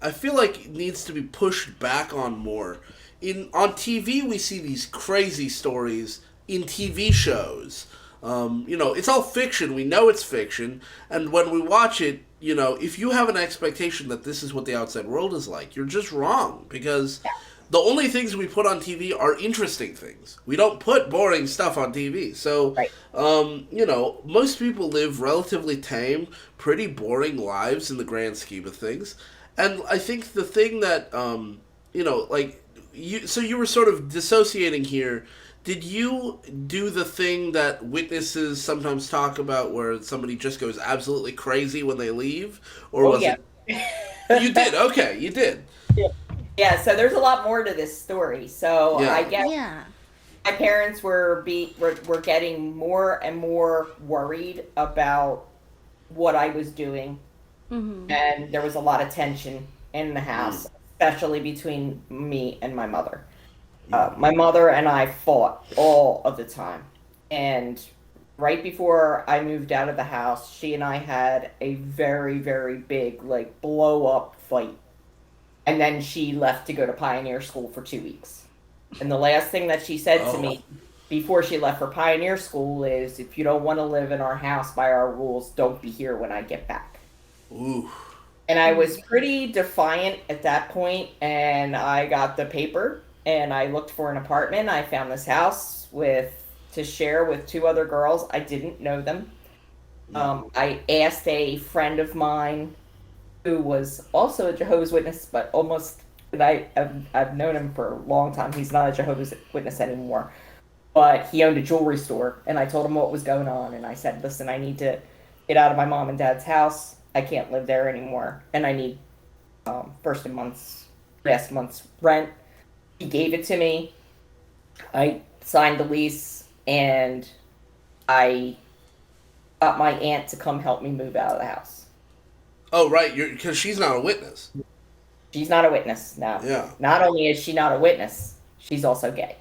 I feel like it needs to be pushed back on more. On TV we see these crazy stories in TV shows. It's all fiction. We know it's fiction, and when we watch it, if you have an expectation that this is what the outside world is like, you're just wrong, because the only things we put on TV are interesting things. We don't put boring stuff on TV. So, Right. most people live relatively tame, pretty boring lives in the grand scheme of things. And I think the thing that, you were sort of dissociating here. Did you do the thing that witnesses sometimes talk about where somebody just goes absolutely crazy when they leave? Or Oh was yeah. it... You did, okay, you did. Yeah. So there's a lot more to this story. So Yeah. I guess Yeah. my parents were getting more and more worried about what I was doing, and there was a lot of tension in the house, especially between me and my mother. My mother and I fought all of the time, and right before I moved out of the house, she and I had a very, very big, like, blow up fight. And then she left to go to Pioneer School for 2 weeks. And the last thing that she said to me before she left for Pioneer School is, if you don't want to live in our house by our rules, don't be here when I get back. Ooh. And I was pretty defiant at that point, and I got the paper, and I looked for an apartment. I found this house to share with two other girls. I didn't know them. I asked a friend of mine who was also a Jehovah's Witness, but I've known him for a long time. He's not a Jehovah's Witness anymore. but he owned a jewelry store, and I told him what was going on, and I said, listen, I need to get out of my mom and dad's house. I can't live there anymore, and I need last month's rent. He gave it to me. I signed the lease, and I got my aunt to come help me move out of the house. Oh, right, because she's not a witness. She's not a witness, no. Yeah. Not only is she not a witness, she's also gay.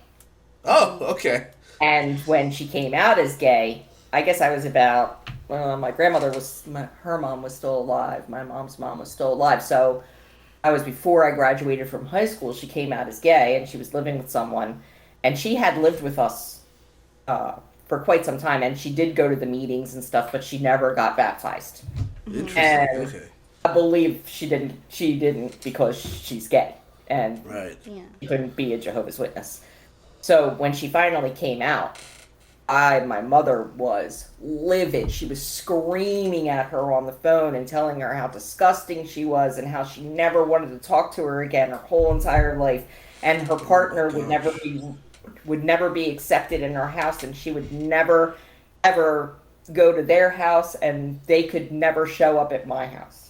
Oh, okay. And when she came out as gay, I guess I was about, my grandmother her mom was still alive. My mom's mom was still alive. So I was before I graduated from high school. She came out as gay, and she was living with someone. And she had lived with us for quite some time. And she did go to the meetings and stuff, but she never got baptized. Interesting. And okay. I believe she didn't because she's gay. And Right. Yeah. she couldn't be a Jehovah's Witness. So when she finally came out, my mother was livid. She was screaming at her on the phone and telling her how disgusting she was and how she never wanted to talk to her again her whole entire life. And her partner would never be accepted in her house, and she would never ever go to their house, and they could never show up at my house.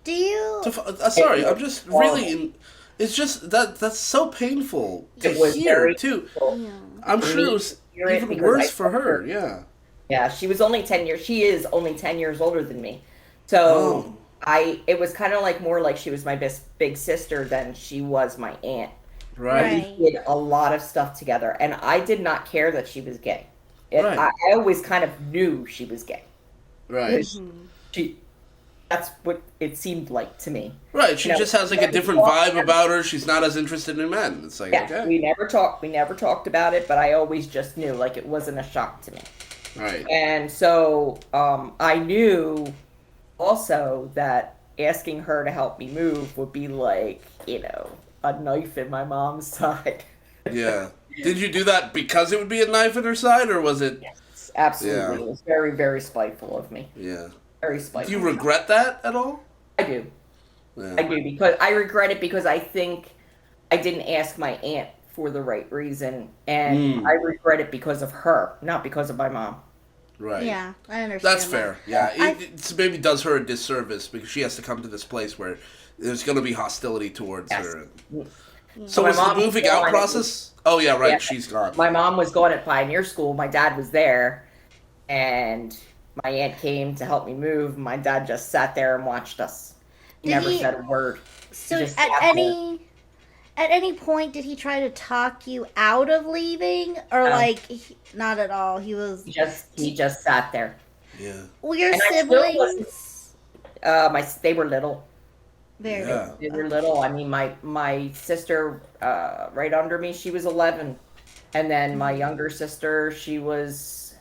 Do you? Sorry, I'm just really. It's just that's so painful to hear too. Yeah. I'm sure it was even worse for her. Yeah. Yeah, she was only 10 years. She is only 10 years older than me. So it was kind of like more like she was my big sister than she was my aunt. Right. We did a lot of stuff together, and I did not care that she was gay. Right. I always kind of knew she was gay. Right. That's what it seemed like to me. Right. She just has like a different vibe about her. She's not as interested in men. It's like, okay. We never talked about it, but I always just knew, like, it wasn't a shock to me. Right. And so I knew also that asking her to help me move would be like, a knife in my mom's side. Yeah. Did you do that because it would be a knife in her side, or was it? Yes, absolutely. Yeah. It was very, very spiteful of me. Yeah. Very spiteful. Do you regret that at all? I do. Yeah. I do, because I regret it because I think I didn't ask my aunt for the right reason, and I regret it because of her, not because of my mom. Right. Yeah, I understand. That's fair. Yeah. It maybe does her a disservice because she has to come to this place where there's going to be hostility towards her. So was the moving out process? Oh, yeah, right. Yeah. She's gone. My mom was gone at Pioneer School. My dad was there, and my aunt came to help me move. My dad just sat there and watched us. He never said a word. So at any point did he try to talk you out of leaving, or not at all? He just sat there. Yeah. Well, your siblings. They were little. Very. Yeah. They were little. I mean, my sister, right under me, she was 11, and then my younger sister, she was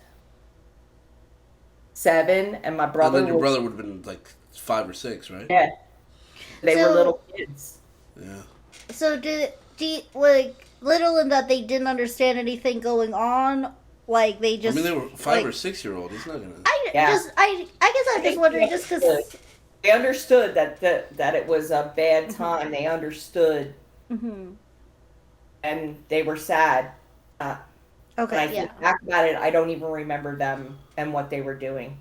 7, and my brother. And then your brother would have been like 5 or 6, right? Yeah. They were little kids. Yeah. So little in that they didn't understand anything going on, like they just. I mean, they were 5 or 6-year-old. It's not gonna. I guess I'm just wondering, just because they understood that it was a bad time. They understood, and they were sad. Okay. When I think back about it, I don't even remember them and what they were doing.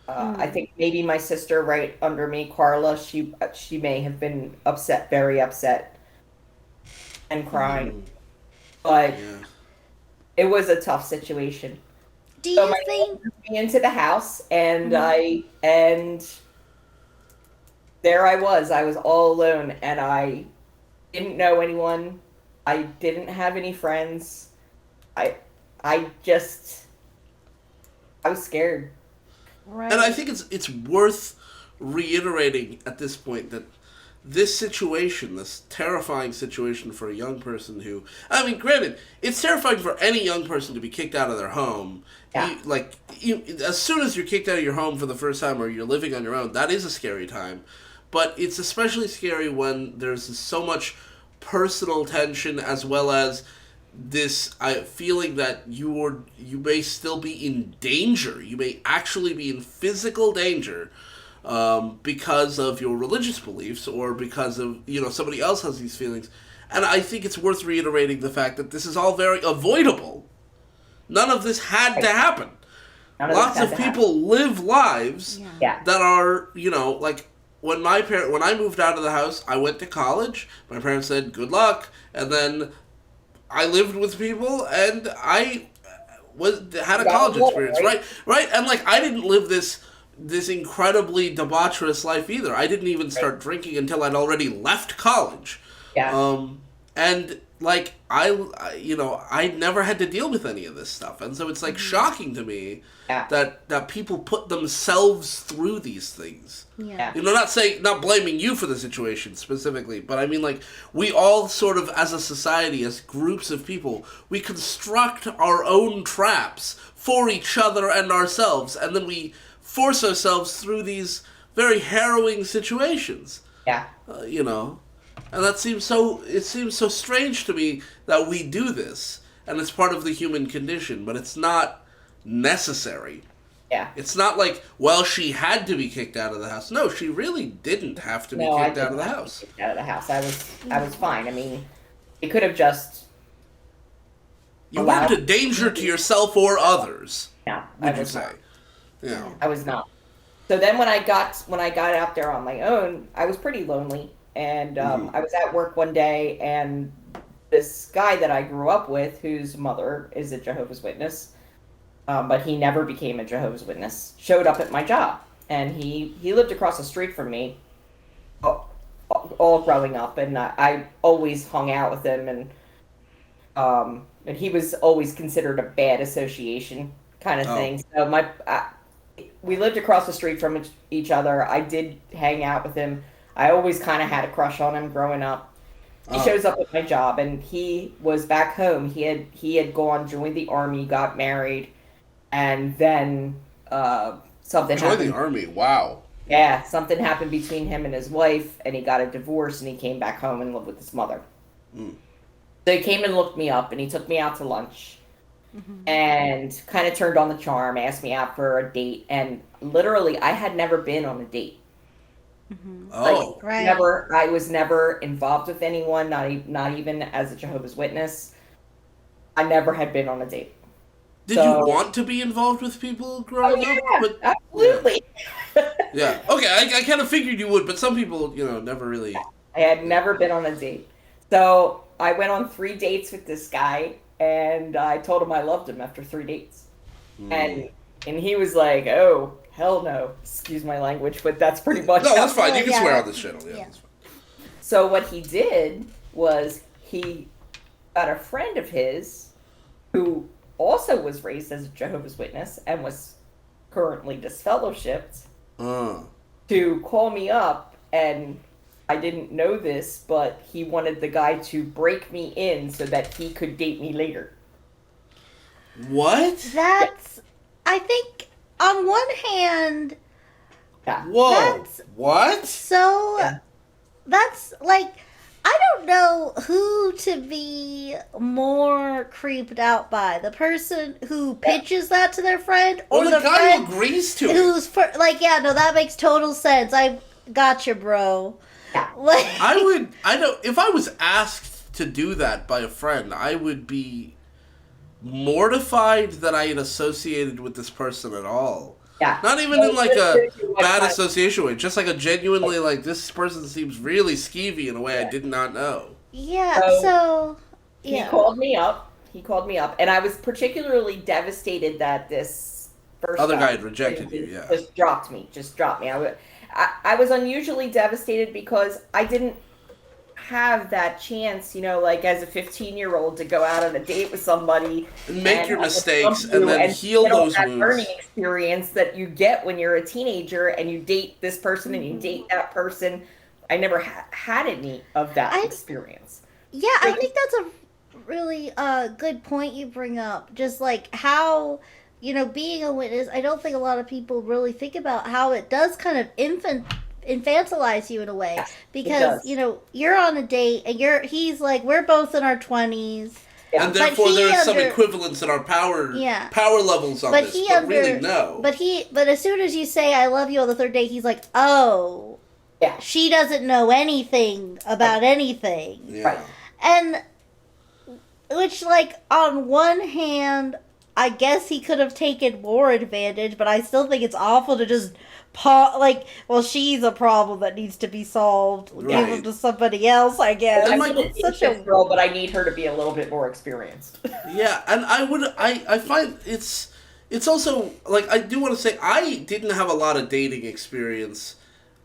I think maybe my sister right under me, Carla, she may have been upset, very upset, and crying. But it was a tough situation. Do you think me into the house, and there I was all alone, and I didn't know anyone. I didn't have any friends. I was scared. Right. And I think it's worth reiterating at this point that this situation, this terrifying situation for a young person who, I mean, granted, it's terrifying for any young person to be kicked out of their home. Yeah. As soon as you're kicked out of your home for the first time or you're living on your own, that is a scary time. But it's especially scary when there's so much personal tension as well as this feeling that you may still be in danger. You may actually be in physical danger because of your religious beliefs or because of somebody else has these feelings. And I think it's worth reiterating the fact that this is all very avoidable. None of this had to happen. Lots of happen. people live lives Yeah. that are, like when when I moved out of the house, I went to college. My parents said good luck, and then I lived with people, and I had a college experience, right, and like I didn't live this incredibly debaucherous life either. I didn't even start drinking until I'd already left college. Yeah. And like I never had to deal with any of this stuff, and so it's like shocking to me that people put themselves through these things. Yeah. Not blaming you for the situation specifically, but I mean, like, we all sort of, as a society, as groups of people, we construct our own traps for each other and ourselves, and then we force ourselves through these very harrowing situations. Yeah. And it seems so strange to me that we do this, and it's part of the human condition, but it's not necessary. Yeah. It's not like, well, she had to be kicked out of the house. No, she really didn't have to be kicked out of the house. Out of the house. I was fine. I mean, it could have just. You weren't a danger to yourself or others. No, would you say? Yeah. I was not. So then when I got out there on my own, I was pretty lonely. And I was at work one day, and this guy that I grew up with, whose mother is a Jehovah's Witness, but he never became a Jehovah's Witness, showed up at my job. And he lived across the street from me all growing up, and I always hung out with him, and he was always considered a bad association kind of thing. So we lived across the street from each other. I did hang out with him. I always kind of had a crush on him growing up. He shows up at my job, and he was back home. He had joined the army, got married, and then something happened. Joined the army, wow. Yeah, something happened between him and his wife, and he got a divorce, and he came back home and lived with his mother. So he came and looked me up, and he took me out to lunch, and kind of turned on the charm, asked me out for a date, and literally, I had never been on a date. I was never involved with anyone, not even as a Jehovah's Witness. I never had been on a date. Did you want to be involved with people growing up? Absolutely. Yeah. Okay, I kind of figured you would, but some people, never really. I had never been on a date. So I went on 3 dates with this guy, and I told him I loved him after 3 dates. And he was like, oh, hell no. Excuse my language, but that's pretty much. No, that's fine. You can swear on this channel. Yeah. That's fine. So what he did was he got a friend of his who also was raised as a Jehovah's Witness and was currently disfellowshipped to call me up, and I didn't know this, but he wanted the guy to break me in so that he could date me later. What? That's, I think, on one hand, whoa, what? So, that's, like, I don't know who to be more creeped out by. The person who pitches that to their friend, or the guy friend who agrees to it. Who's, that makes total sense. I gotcha, bro. Like, if I was asked to do that by a friend, I would be mortified that I had associated with this person at all. Yeah. Not even in like a bad association way, just like a genuinely, like, this person seems really skeevy in a way I did not know. Yeah, so he called me up, and I was particularly devastated that this first other guy had rejected you, just dropped me. I was unusually devastated because I didn't have that chance, like as a 15-year-old to go out on a date with somebody and make your mistakes and then heal those that wounds. Learning experience that you get when you're a teenager and you date this person and you date that person. I never had any of that experience. Yeah, I think that's a really good point you bring up. Just like how, being a witness, I don't think a lot of people really think about how it does kind of infantilize you in a way, because you're on a date and he's like, we're both in our 20s, and therefore there's some equivalence in our power levels on this, but really no. But as soon as you say I love you on the third date, he's like, oh, she doesn't know anything about anything, right? And which, like, on one hand, I guess he could have taken more advantage, but I still think it's awful to just well, she's a problem that needs to be solved. Give Right. him to somebody else, I guess. I And wouldn't take this girl, but I need her to be a little bit more experienced. Yeah, and I find it's also, like, I do want to say, I didn't have a lot of dating experience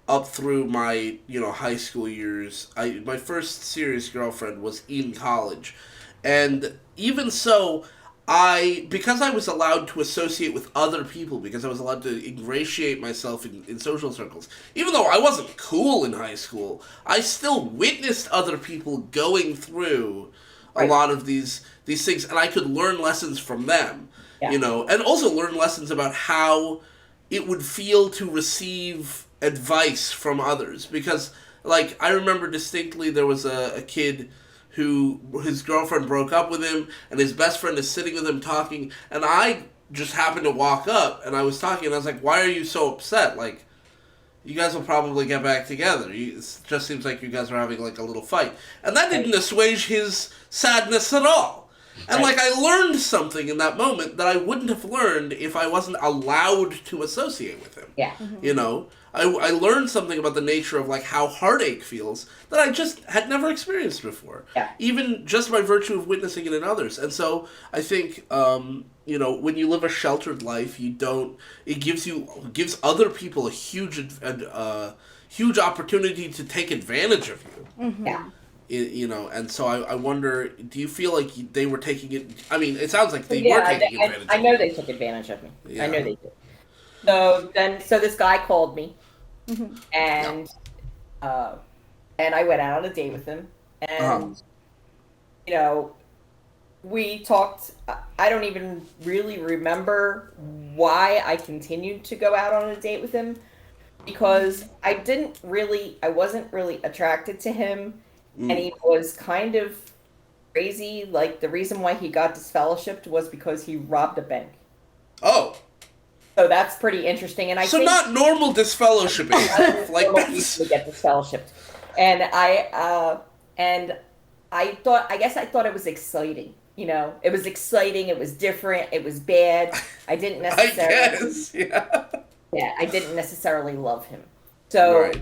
up through my, high school years. My first serious girlfriend was in college. And even so, because I was allowed to associate with other people, because I was allowed to ingratiate myself in social circles, even though I wasn't cool in high school, I still witnessed other people going through a lot of these things, and I could learn lessons from them, and also learn lessons about how it would feel to receive advice from others. Because, like, I remember distinctly there was a kid who his girlfriend broke up with him, and his best friend is sitting with him talking, and I just happened to walk up, and I was talking, and I was like, why are you so upset? Like, you guys will probably get back together. It just seems like you guys are having, like, a little fight. And that didn't assuage his sadness at all. And, like, I learned something in that moment that I wouldn't have learned if I wasn't allowed to associate with him. Yeah. I learned something about the nature of, like, how heartache feels that I just had never experienced before. Yeah. Even just by virtue of witnessing it in others. And so I think, when you live a sheltered life, it gives other people a huge opportunity to take advantage of you. Mm-hmm. Yeah. And so I wonder, do you feel like they were taking it? I mean, it sounds like they were taking advantage of you. I know they took advantage of me. Yeah. I know they did. So this guy called me, and I went out on a date with him, and we talked. I don't even really remember why I continued to go out on a date with him, because I wasn't really attracted to him, and he was kind of crazy. Like, the reason why he got disfellowshipped was because he robbed a bank. Oh. So that's pretty interesting, and I think not normal disfellowshipping, like that's to get disfellowshipped, and I thought it was exciting. It was exciting. It was different. It was bad. I didn't necessarily. I didn't necessarily love him. So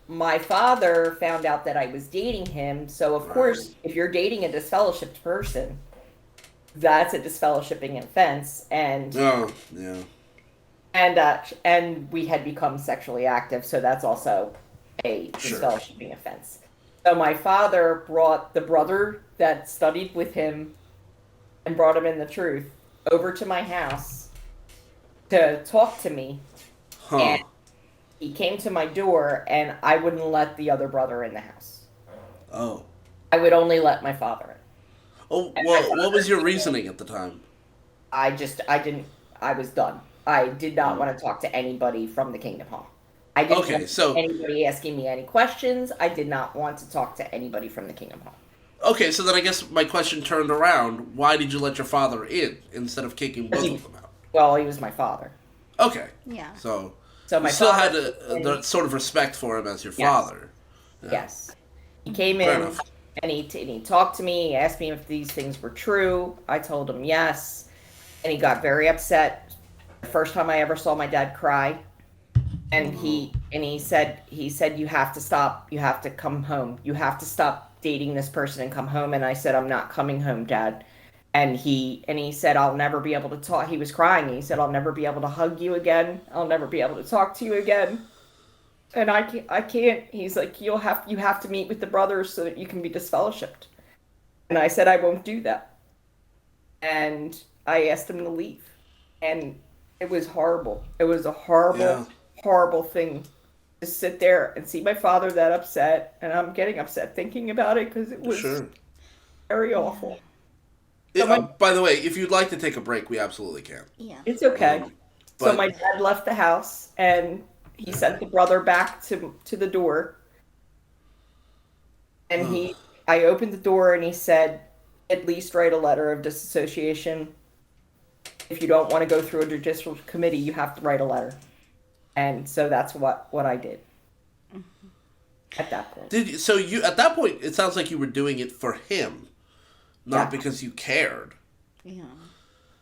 my father found out that I was dating him. So of course, if you're dating a disfellowshipped person, that's a disfellowshipping offense, and and we had become sexually active, so that's also a disfellowshipping offense. So my father brought the brother that studied with him and brought him in the truth over to my house to talk to me. And he came to my door, and I wouldn't let the other brother in the house. Oh. I would only let my father in. Oh, well, what was your reasoning at the time? I was done. I did not want to talk to anybody from the Kingdom Hall. I didn't want anybody asking me any questions. I did not want to talk to anybody from the Kingdom Hall. Okay, so then I guess my question turned around. Why did you let your father in instead of kicking both of them out? Well, he was my father. Okay. Yeah. So my you still had father the sort of respect for him as your father. Yeah. Yes. He came in and he talked to me. He asked me if these things were true. I told him yes. And he got very upset. The first time I ever saw my dad cry. And he said you have to stop. You have to come home. You have to stop dating this person and come home. And I said, I'm not coming home, Dad. And he said, I'll never be able to talk. He was crying. He said, I'll never be able to hug you again. I'll never be able to talk to you again. And I can't. He's like, you have to meet with the brothers so that you can be disfellowshipped. And I said, I won't do that. And I asked him to leave. And it was horrible. It was a horrible thing to sit there and see my father that upset. And I'm getting upset thinking about it because it was very awful. By the way, if you'd like to take a break, we absolutely can. Yeah. It's okay. So my dad left the house, and he sent the brother back to the door. And I opened the door, and he said, at least write a letter of disassociation. If you don't want to go through a judicial committee, you have to write a letter. And so that's what I did. At that point. At that point, it sounds like you were doing it for him, not because you cared. Yeah.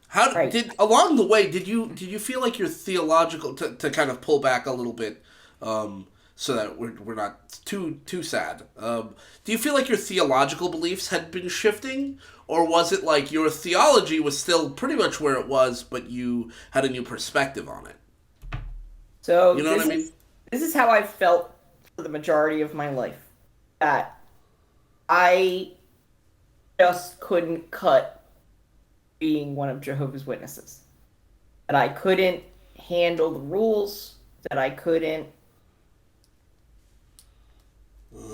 How Right. did along the way did you feel like your theological to kind of pull back a little bit, so that we're not too sad? Do you feel like your theological beliefs had been shifting, or was it like your theology was still pretty much where it was, but you had a new perspective on it? So You know what I mean? This is how I felt for the majority of my life. That I just couldn't cut being one of Jehovah's Witnesses. That I couldn't handle the rules, that I couldn't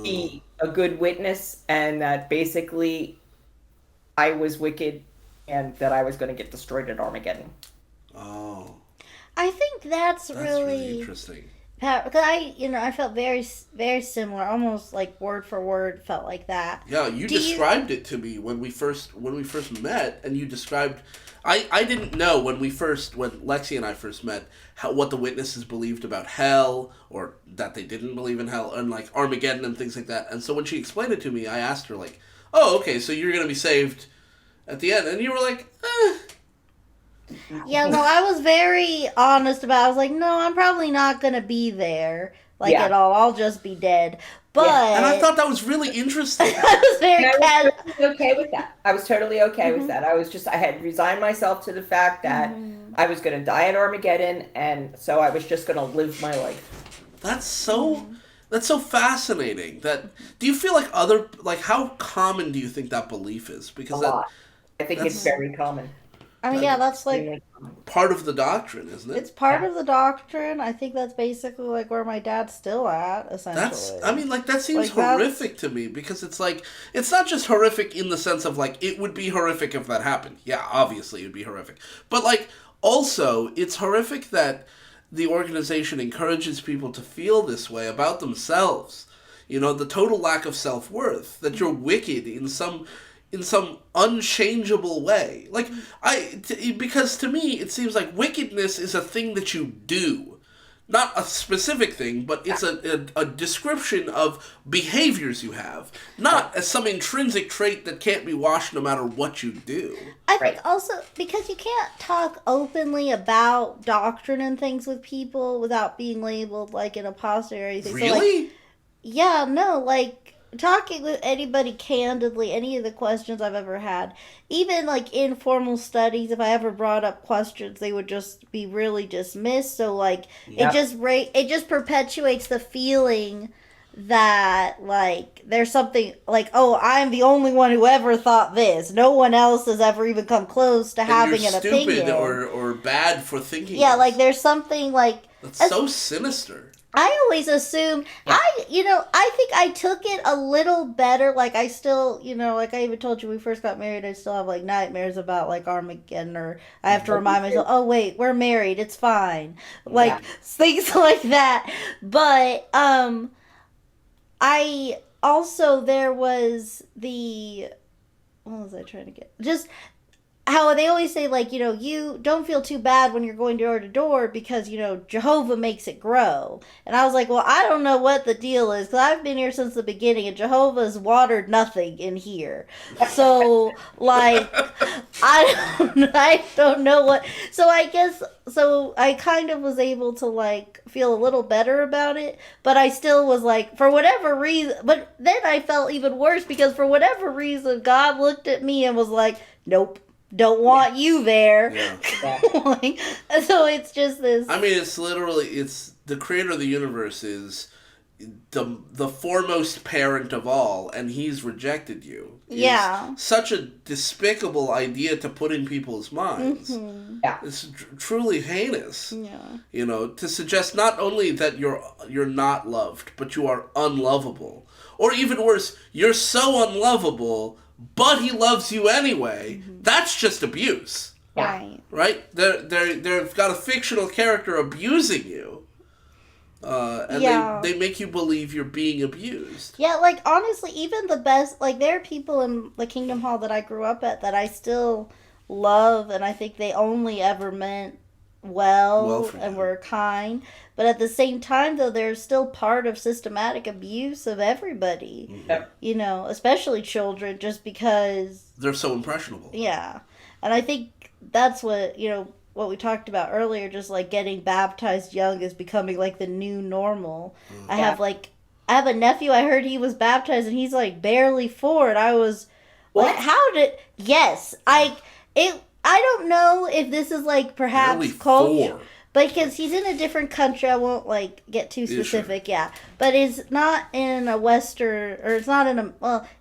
be a good witness, and that basically I was wicked and that I was going to get destroyed at Armageddon. Oh, I think that's really interesting. Because I felt very, very similar, almost like word for word, felt like that. Yeah, you described it to me when we first met, and you described. I didn't know when Lexi and I first met what the witnesses believed about hell, or that they didn't believe in hell, and like Armageddon and things like that. And so when she explained it to me, I asked her like, "Oh, okay, so you're gonna be saved at the end," and you were like, "Eh." Yeah, no, I was very honest about it. I was like, no, I'm probably not going to be there, at all. I'll just be dead. But... Yeah. And I thought that was really interesting. I was very totally okay with that. I was totally okay with that. I had resigned myself to the fact that I was going to die at Armageddon, and so I was just going to live my life. That's so fascinating. Do you feel like how common do you think that belief is? Because a lot. I think it's very common. I mean, yeah, that's like part of the doctrine, isn't it? It's part of the doctrine. I think that's basically like where my dad's still at, essentially. That seems horrific to me, because it's like, it's not just horrific in the sense of like, it would be horrific if that happened. Yeah, obviously it would be horrific. But like, also, it's horrific that the organization encourages people to feel this way about themselves. You know, the total lack of self-worth, that you're wicked in some unchangeable way. Like, because to me, it seems like wickedness is a thing that you do. Not a specific thing, but it's a description of behaviors you have. Not as some intrinsic trait that can't be washed no matter what you do. I think also, because you can't talk openly about doctrine and things with people without being labeled like an apostate or anything. Really? So, yeah, no, like... Talking with anybody candidly, any of the questions I've ever had, even like informal studies, if I ever brought up questions, they would just be really dismissed. So like, it just perpetuates the feeling that like there's something like, oh, I'm the only one who ever thought this. No one else has ever even come close to having an opinion. Or bad for thinking. Yeah, like there's something like that's so sinister. I always assumed, I think I took it a little better. Like, I still, like I even told you when we first got married, I still have, like, nightmares about, like, Armageddon, or I have to remind myself, oh, wait, we're married, it's fine. Like, things like that. But, I also, there was what was I trying to get? Just... how they always say, like, you don't feel too bad when you're going door to door because, Jehovah makes it grow. And I was like, well, I don't know what the deal is, because I've been here since the beginning, and Jehovah's watered nothing in here. So, like, I don't know what... So I kind of was able to, like, feel a little better about it, but I still was like, for whatever reason... But then I felt even worse, because for whatever reason, God looked at me and was like, nope. Don't want you there. Yeah. So it's just this... I mean, it's the creator of the universe is the foremost parent of all, and he's rejected you. Yeah. Such a despicable idea to put in people's minds. Mm-hmm. Yeah. It's truly heinous. Yeah. To suggest not only that you're not loved, but you are unlovable. Or even worse, you're so unlovable, but he loves you anyway. Mm-hmm. That's just abuse. Right. Right? They've got a fictional character abusing you. And they make you believe you're being abused. Yeah, like, honestly, even the best... Like, there are people in the Kingdom Hall that I grew up at that I still love, and I think they only ever meant well and were kind. But at the same time, though, they're still part of systematic abuse of everybody. Mm-hmm. Especially children, just because... They're so impressionable. Yeah. And I think that's what, what we talked about earlier, just like getting baptized young is becoming like the new normal. I have a nephew, I heard he was baptized and he's like barely 4, and I was What? like, yes, I don't know if this is like perhaps Barely culture. 4. Because he's in a different country, I won't like get too specific. Yeah, but it's not in a Western, or it's not in a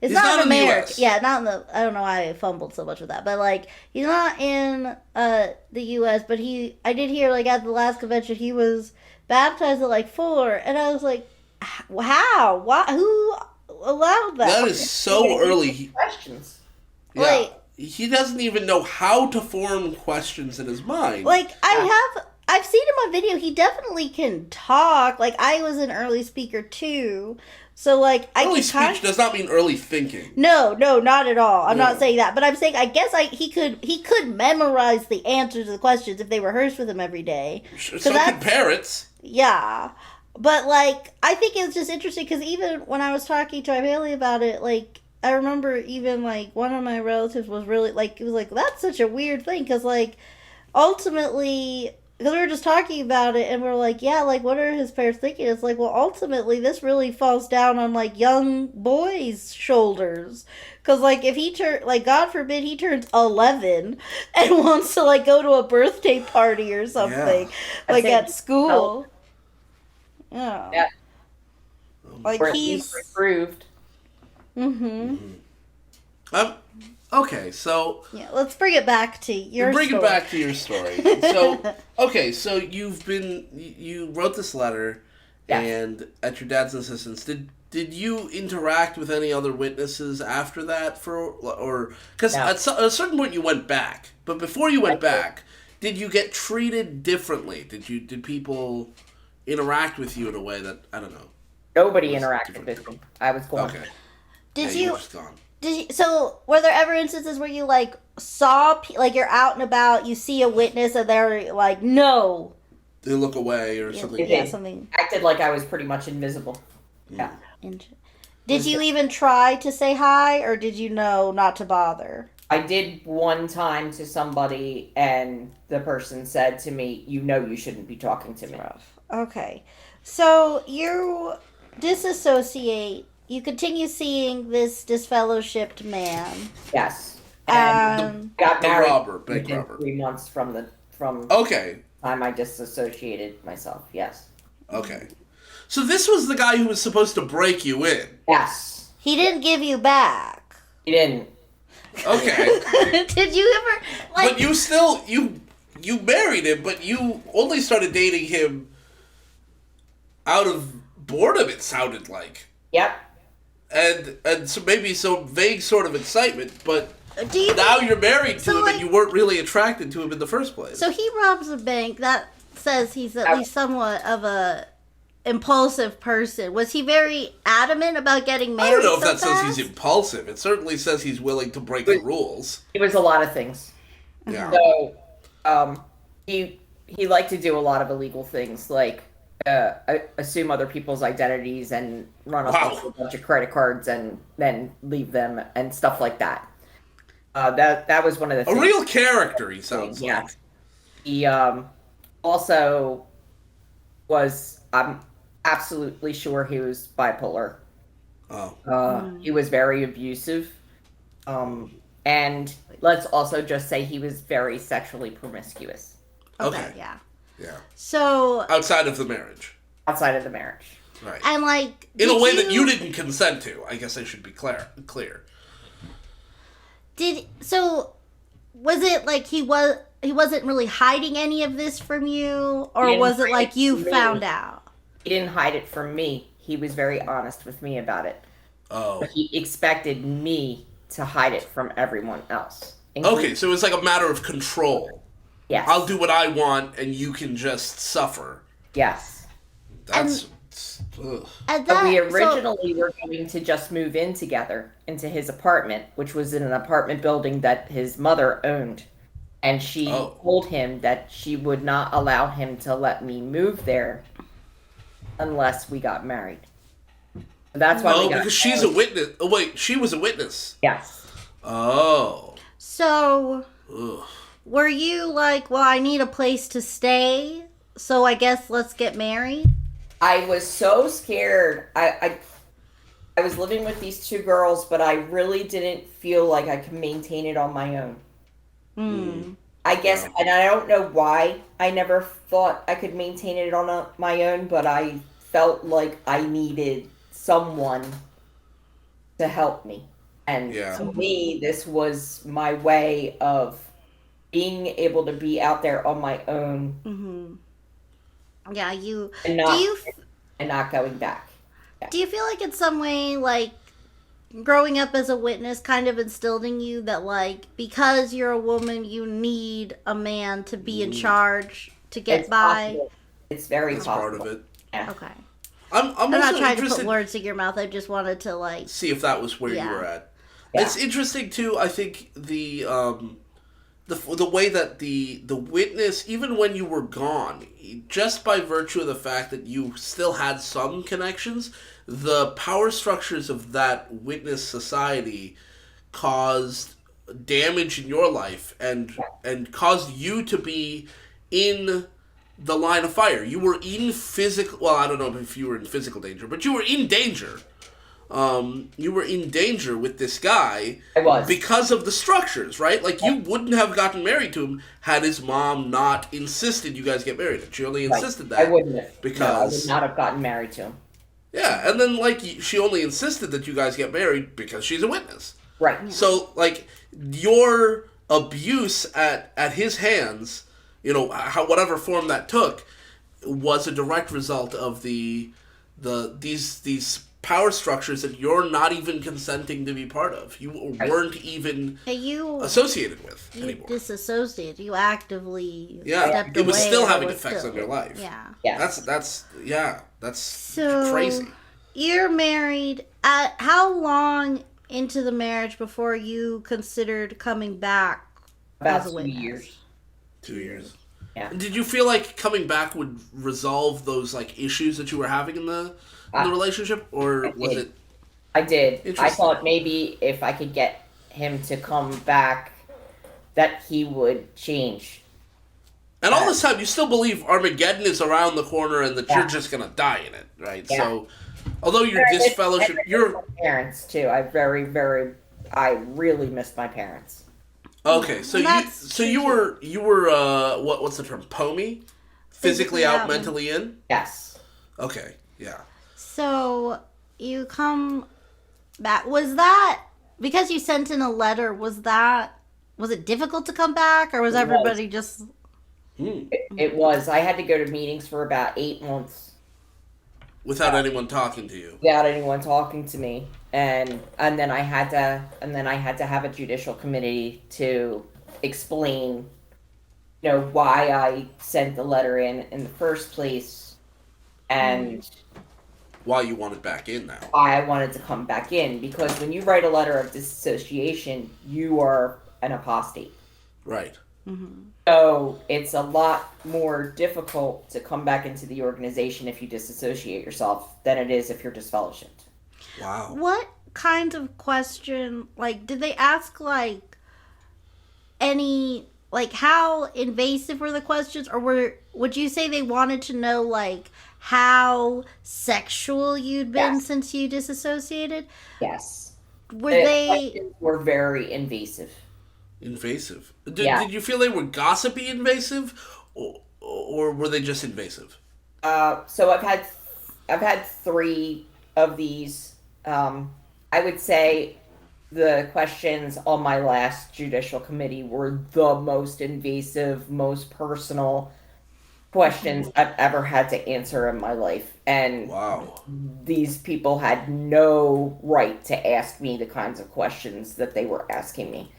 it's He's not not in in the America. US. Yeah, not in the. I don't know why I fumbled so much with that, but like he's not in the U.S. But I did hear like at the last convention he was baptized at like 4, and I was like, how? Why? Who allowed that? That is so early. Questions. Yeah. Like, he doesn't even know how to form questions in his mind. Like, I've seen him on video. He definitely can talk. Like, I was an early speaker too. So, like, early speech does not mean early thinking. No, not at all. I'm not saying that. But I'm saying, I guess he could memorize the answers to the questions if they rehearsed with him every day. So could parrots. Yeah. But, like, I think it's just interesting because even when I was talking to my family about it, like, I remember even, like, one of my relatives was really, like, it was like, that's such a weird thing because, like, ultimately, because we were just talking about it and we're like, yeah, like, what are his parents thinking? It's like, well, ultimately, this really falls down on, like, young boys' shoulders. Because, like, if he like, God forbid he turns 11 and wants to, like, go to a birthday party or something, like, at school. Yeah. Like, or at least reproved. Okay, so yeah, let's bring it back to your story. Bring it back to your story. So, okay, so you wrote this letter, and at your dad's insistence, did you interact with any other witnesses after that because at a certain point you went back, but before you went back, did you get treated differently? Did people interact with you in a way that, I don't know? Nobody interacted with me. I was gone. Okay. You were just gone. So were there ever instances where you like saw like you're out and about, you see a witness and they're like, no, they look away or something? Yeah, something. Acted like I was pretty much invisible. Yeah. Did you even try to say hi, or did you know not to bother? I did one time to somebody, and the person said to me, you shouldn't be talking to me. Okay. So you disassociate. You continue seeing this disfellowshipped man. Yes. And got married Bank within robber. 3 months from okay. time I disassociated myself. Yes. Okay. So this was the guy who was supposed to break you in. Yes. He didn't give you back. He didn't. Okay. Did you ever like? But you still you married him, but you only started dating him out of boredom. It sounded like. Yep. And so maybe some vague sort of excitement, but now you're married to him, like, and you weren't really attracted to him in the first place. So he robs a bank. That says he's at least somewhat of a impulsive person. Was he very adamant about getting married? I don't know if that says he's impulsive. It certainly says he's willing to break the rules. He was a lot of things. Yeah. So, he liked to do a lot of illegal things, like assume other people's identities and run up a bunch of credit cards and then leave them and stuff like that. That was one of the things. A real character, he sounds like. Yeah. He also was, I'm absolutely sure he was bipolar. Oh. He was very abusive. And let's also just say he was very sexually promiscuous. Okay. Yeah. Yeah. So outside of the marriage. Outside of the marriage. Right. And like in a way that you didn't consent to. I guess I should be clear. Was it like he wasn't really hiding any of this from you, or was it like you found out? He didn't hide it from me. He was very honest with me about it. Oh. But he expected me to hide it from everyone else. Okay, so it's like a matter of control. Yes. I'll do what I want, and you can just suffer. Yes. That's... But we originally were going to just move in together into his apartment, which was in an apartment building that his mother owned. And she told him that she would not allow him to let me move there unless we got married. That's why we got because she's a witness. Oh, wait, she was a witness. Yes. Oh. So... Ugh. were you like, well, I need a place to stay, so I guess let's get married? I was so scared. I was living with these two girls, but I really didn't feel like I could maintain it on my own. Hmm. I guess, Yeah. and I don't know why I never thought I could maintain it on my own, but I felt like I needed someone to help me. And Yeah. to me, this was my way of being able to be out there on my own Yeah, you and do not you and not going back. Yeah. do you feel like in some way like growing up as a witness kind of instilled in you that like because you're a woman you need a man to be in charge to get It's by? possible. It's very That's possible. part of it. Yeah. Okay. I'm I'm not also trying to interested put words in your mouth. I just wanted to like see if that was where you Yeah. were at. Yeah. It's interesting too. I think the way that the witness, even when you were gone, just by virtue of the fact that you still had some connections, the power structures of that witness society caused damage in your life and caused you to be in the line of fire. You were in physical. Well, I don't know if you were in physical danger, but you were in danger. You were in danger with this guy I was. because of the structures, right? Like, you wouldn't have gotten married to him had his mom not insisted you guys get married. She only insisted that I wouldn't have. because No, I would not have gotten married to him. yeah, and then like she only insisted that you guys get married because she's a witness. Right. So like your abuse at his hands, whatever form that took, was a direct result of these power structures that you're not even consenting to be part of. You weren't even you associated with anymore. disassociated. You actively Yeah, stepped it was away, still but having was effects still- on your life. Yeah. Yeah. That's So crazy. you're married. At how long into the marriage before you considered coming back About as a 2 witness? years. 2 years. Yeah. And did you feel like coming back would resolve those like issues that you were having in the relationship, or was it? I did. I Interesting. thought maybe if I could get him to come back, that he would change. And all this time, you still believe Armageddon is around the corner and that Yeah. you're just gonna die in it, right? Yeah. So, although you're disfellowship, you're My parents too. I really missed my parents. okay. So And you that's true, you were what's the term? POMI, physically out, mentally in. Yes. Okay, yeah. So you come back. Was that because you sent in a letter? Was it difficult to come back, or was everybody just? It was. I had to go to meetings for about 8 months Without anyone talking to you. without anyone talking to me, and then I had to have a judicial committee to explain, why I sent the letter in the first place, and Why you want it back in now? why I wanted to come back in, because when you write a letter of disassociation, you are an apostate. Right. So it's a lot more difficult to come back into the organization if you disassociate yourself than it is if you're disfellowshipped. Wow. What kind of question? Like, did they ask like any like how invasive were the questions, or would you say they wanted to know like how sexual you'd been Yes. since you disassociated? Yes. Were The they? questions were very invasive. Invasive. Yeah. Did you feel they were gossipy invasive, or were they just invasive? So I've had 3 of these. I would say the questions on my last judicial committee were the most invasive, most personal questions I've ever had to answer in my life. And Wow. these people had no right to ask me the kinds of questions that they were asking me.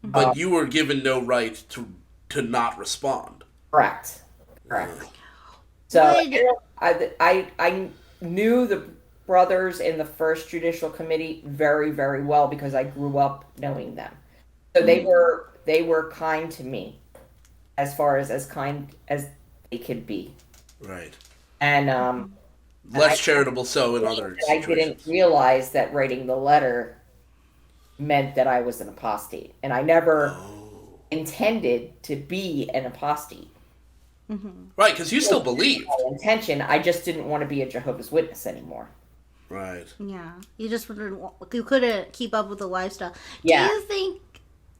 But you were given no right to not respond. Correct. So Would- I knew the brothers in the first judicial committee very, very well because I grew up knowing them. So they were kind to me, as far as kind as they could be. Right. And Less charitable so in other I situations. didn't realize that writing the letter meant that I was an apostate, and I never intended to be an apostate. Right, because you still believe. My intention, I just didn't want to be a Jehovah's Witness anymore. Right. Yeah, you couldn't keep up with the lifestyle. Yeah. Do you think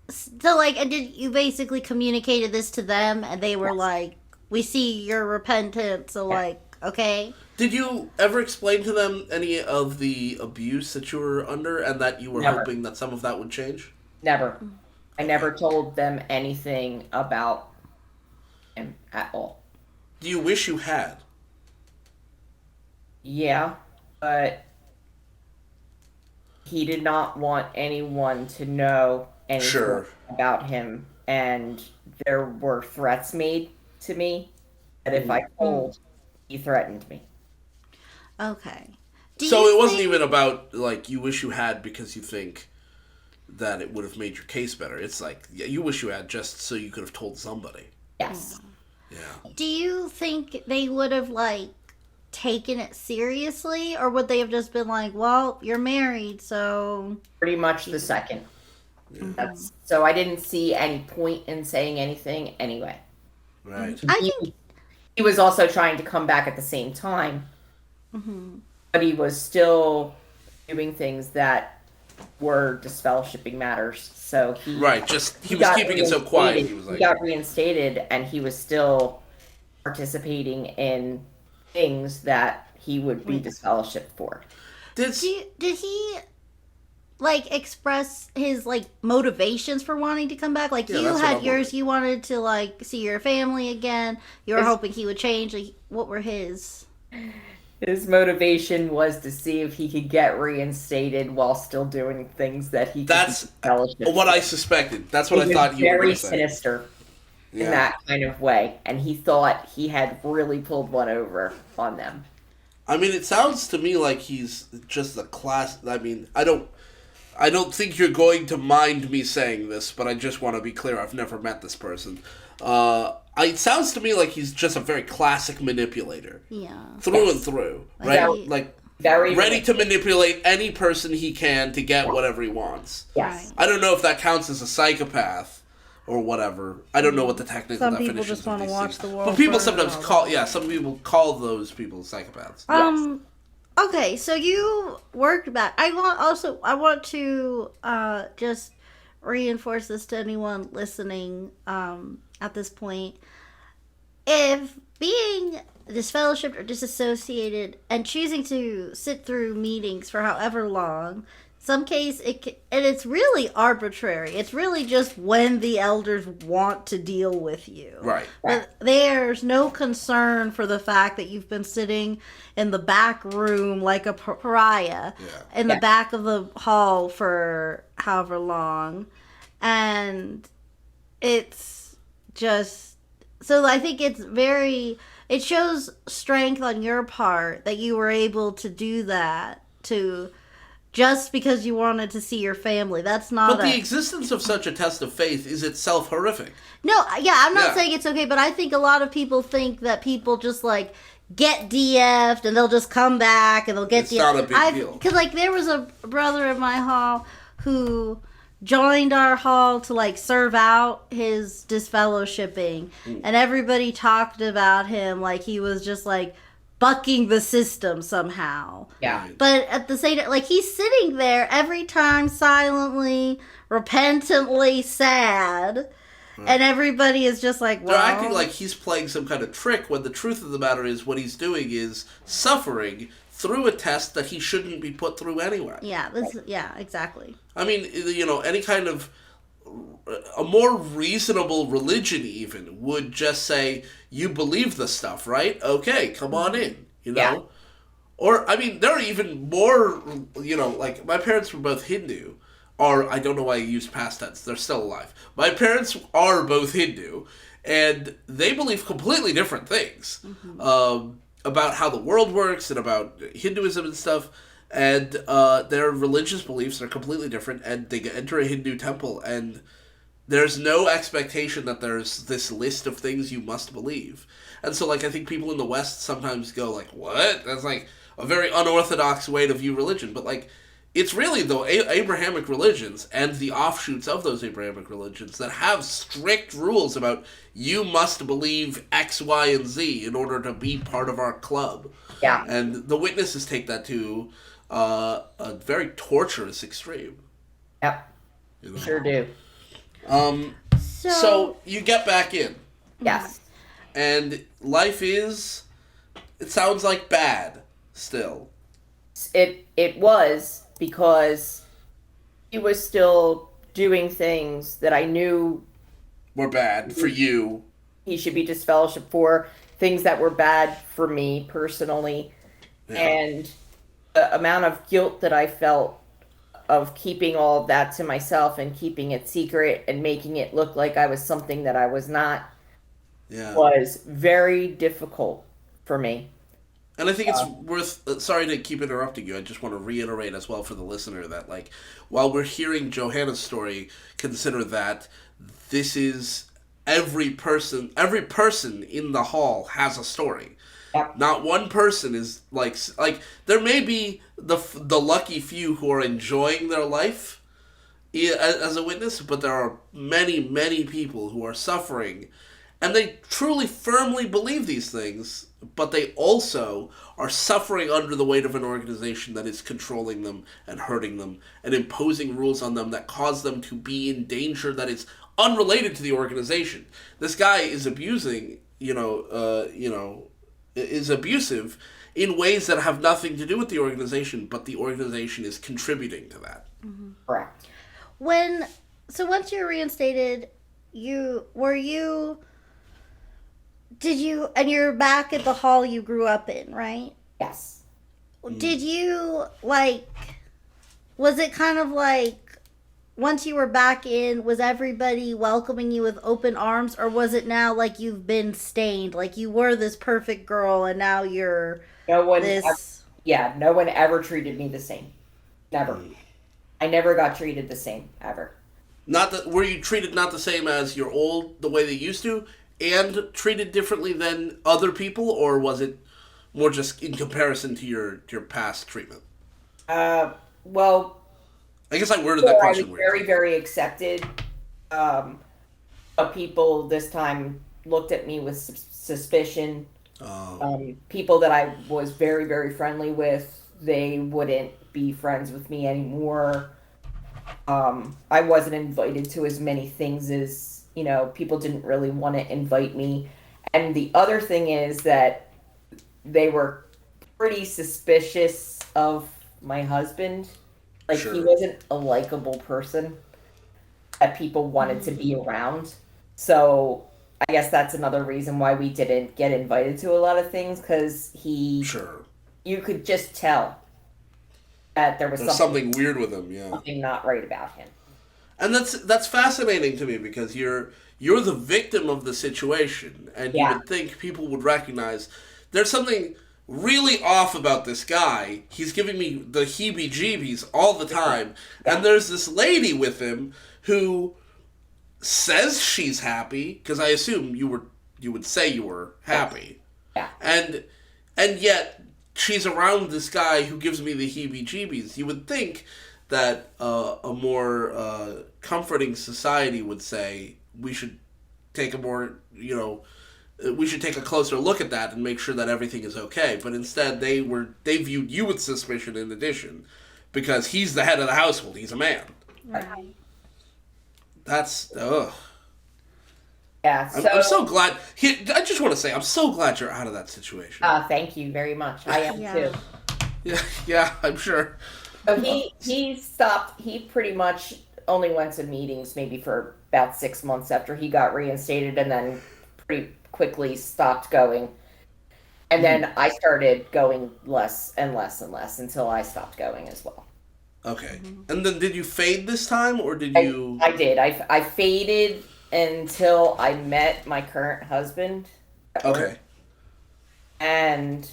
so? Like, and did you basically communicated this to them, and they were like, "We see your repentance," so like, okay. Did you ever explain to them any of the abuse that you were under, and that you were hoping that some of that would change? Never. I never told them anything about him at all. Do you wish you had? Yeah, but he did not want anyone to know anything about him, and there were threats made to me that if I told, he threatened me. Okay. So it wasn't even about, like, you wish you had because you think that it would have made your case better. It's like, yeah, you wish you had just so you could have told somebody. Yes. Yeah. Do you think they would have, like, taken it seriously, or would they have just been like, well, you're married, so... Pretty much the second. So I didn't see any point in saying anything anyway. Right. I think... He was also trying to come back at the same time, but he was still doing things that were disfellowshipping matters. So he he was keeping it so quiet. He got reinstated, and he was still participating in things that he would be disfellowshipped for. Did he like express his like motivations for wanting to come back? Like you had yours, you wanted to like see your family again. You were hoping he would change. Like, what were his? His motivation was to see if he could get reinstated while still doing things that he. That's what I suspected. That's what I thought you were going to say. Very sinister in that kind of way, and he thought he had really pulled one over on them. I mean, it sounds to me like he's just a class. I mean, I don't think you're going to mind me saying this, but I just want to be clear. I've never met this person. It sounds to me like he's just a very classic manipulator. Yeah. Through and through, right? Very, like, very ready to manipulate any person he can to get whatever he wants. Yes. I don't know if that counts as a psychopath or whatever. I don't know what the technical definition is. Some people just want to watch the world. But people sometimes some people call those people psychopaths. Okay, so you worked back. I want to just reinforce this to anyone listening at this point. If being disfellowshipped or disassociated and choosing to sit through meetings for however long, some case it's really arbitrary. It's really just when the elders want to deal with you. Right. But there's no concern for the fact that you've been sitting in the back room like a pariah in the back of the hall for however long. And it's just... So I think it shows strength on your part that you were able to do that just because you wanted to see your family. That's not the existence of such a test of faith is itself horrific. No, I'm not saying it's okay, but I think a lot of people think that people just like get DF'd and they'll just come back and they'll get DF'd. It's not a big deal. Because like there was a brother in my hall who joined our hall to like serve out his disfellowshipping, and everybody talked about him like he was just like bucking the system somehow. Yeah. But at the same time, like he's sitting there every time silently, repentantly sad, and everybody is just like, well... They're acting like he's playing some kind of trick when the truth of the matter is what he's doing is suffering through a test that he shouldn't be put through anyway. Yeah, exactly. I mean, any kind of a more reasonable religion even would just say, you believe this stuff, right? Okay, come on in, Yeah. Or, I mean, there are even more, like, my parents were both Hindu, or, I don't know why I used past tense, they're still alive. My parents are both Hindu, and they believe completely different things. About how the world works and about Hinduism and stuff, and their religious beliefs are completely different, and they enter a Hindu temple, and there's no expectation that there's this list of things you must believe. And so, like, I think people in the West sometimes go, like, what? That's, like, a very unorthodox way to view religion, but, like, it's really the Abrahamic religions and the offshoots of those Abrahamic religions that have strict rules about you must believe X, Y, and Z in order to be part of our club. Yeah. And the witnesses take that to a very torturous extreme. Yep. You know? Sure do. So you get back in. Yes. And life is, it sounds like bad still. It was, because he was still doing things that I knew Were bad for you. he should be disfellowshipped for, things that were bad for me personally. Yeah. And the amount of guilt that I felt of keeping all of that to myself and keeping it secret and making it look like I was something that I was not was very difficult for me. And I think it's worth, sorry to keep interrupting you, I just want to reiterate as well for the listener that, like, while we're hearing Johanna's story, consider that this is every person in the hall has a story. Yep. Not one person is, like, there may be the lucky few who are enjoying their life as a witness, but there are many, many people who are suffering, and they truly, firmly believe these things, but they also are suffering under the weight of an organization that is controlling them and hurting them and imposing rules on them that cause them to be in danger that is unrelated to the organization. This guy is abusing, is abusive in ways that have nothing to do with the organization, but the organization is contributing to that. Mm-hmm. Correct. So once you're reinstated, and you're back at the hall you grew up in, right? Yes. Did you, was it kind of like, once you were back in, was everybody welcoming you with open arms, or was it now like you've been stained, like you were this perfect girl and now you're no one ever treated me the same. Never. I never got treated the same, ever. Were you treated not the same as the way they used to, and treated differently than other people, or was it more just in comparison to your past treatment? Well, I guess I worded that question I was weird. very, very accepted. But people this time looked at me with suspicion. People that I was very, very friendly with, they wouldn't be friends with me anymore. I wasn't invited to as many things as, people didn't really want to invite me. And the other thing is that they were pretty suspicious of my husband. Like, sure. He wasn't a likable person that people wanted to be around. So I guess that's another reason why we didn't get invited to a lot of things, because you could just tell that there was something weird with him, something not right about him. And that's fascinating to me, because you're the victim of the situation, and you would think people would recognize there's something really off about this guy. He's giving me the heebie-jeebies all the time, and there's this lady with him who says she's happy, because I assume you would say you were happy, and yet she's around this guy who gives me the heebie-jeebies. You would think that a more comforting society would say we should take we should take a closer look at that and make sure that everything is okay. But instead, they viewed you with suspicion in addition, because he's the head of the household. He's a man. Right. That's ugh. Yeah, I'm so glad. I just want to say, I'm so glad you're out of that situation. Thank you very much. I am too. Yeah, I'm sure. So he stopped. He pretty much only went to meetings maybe for about 6 months after he got reinstated, and then pretty quickly stopped going. And then I started going less and less and less until I stopped going as well. Okay. And then did you fade this time, or did you... I did. I faded until I met my current husband. Okay. And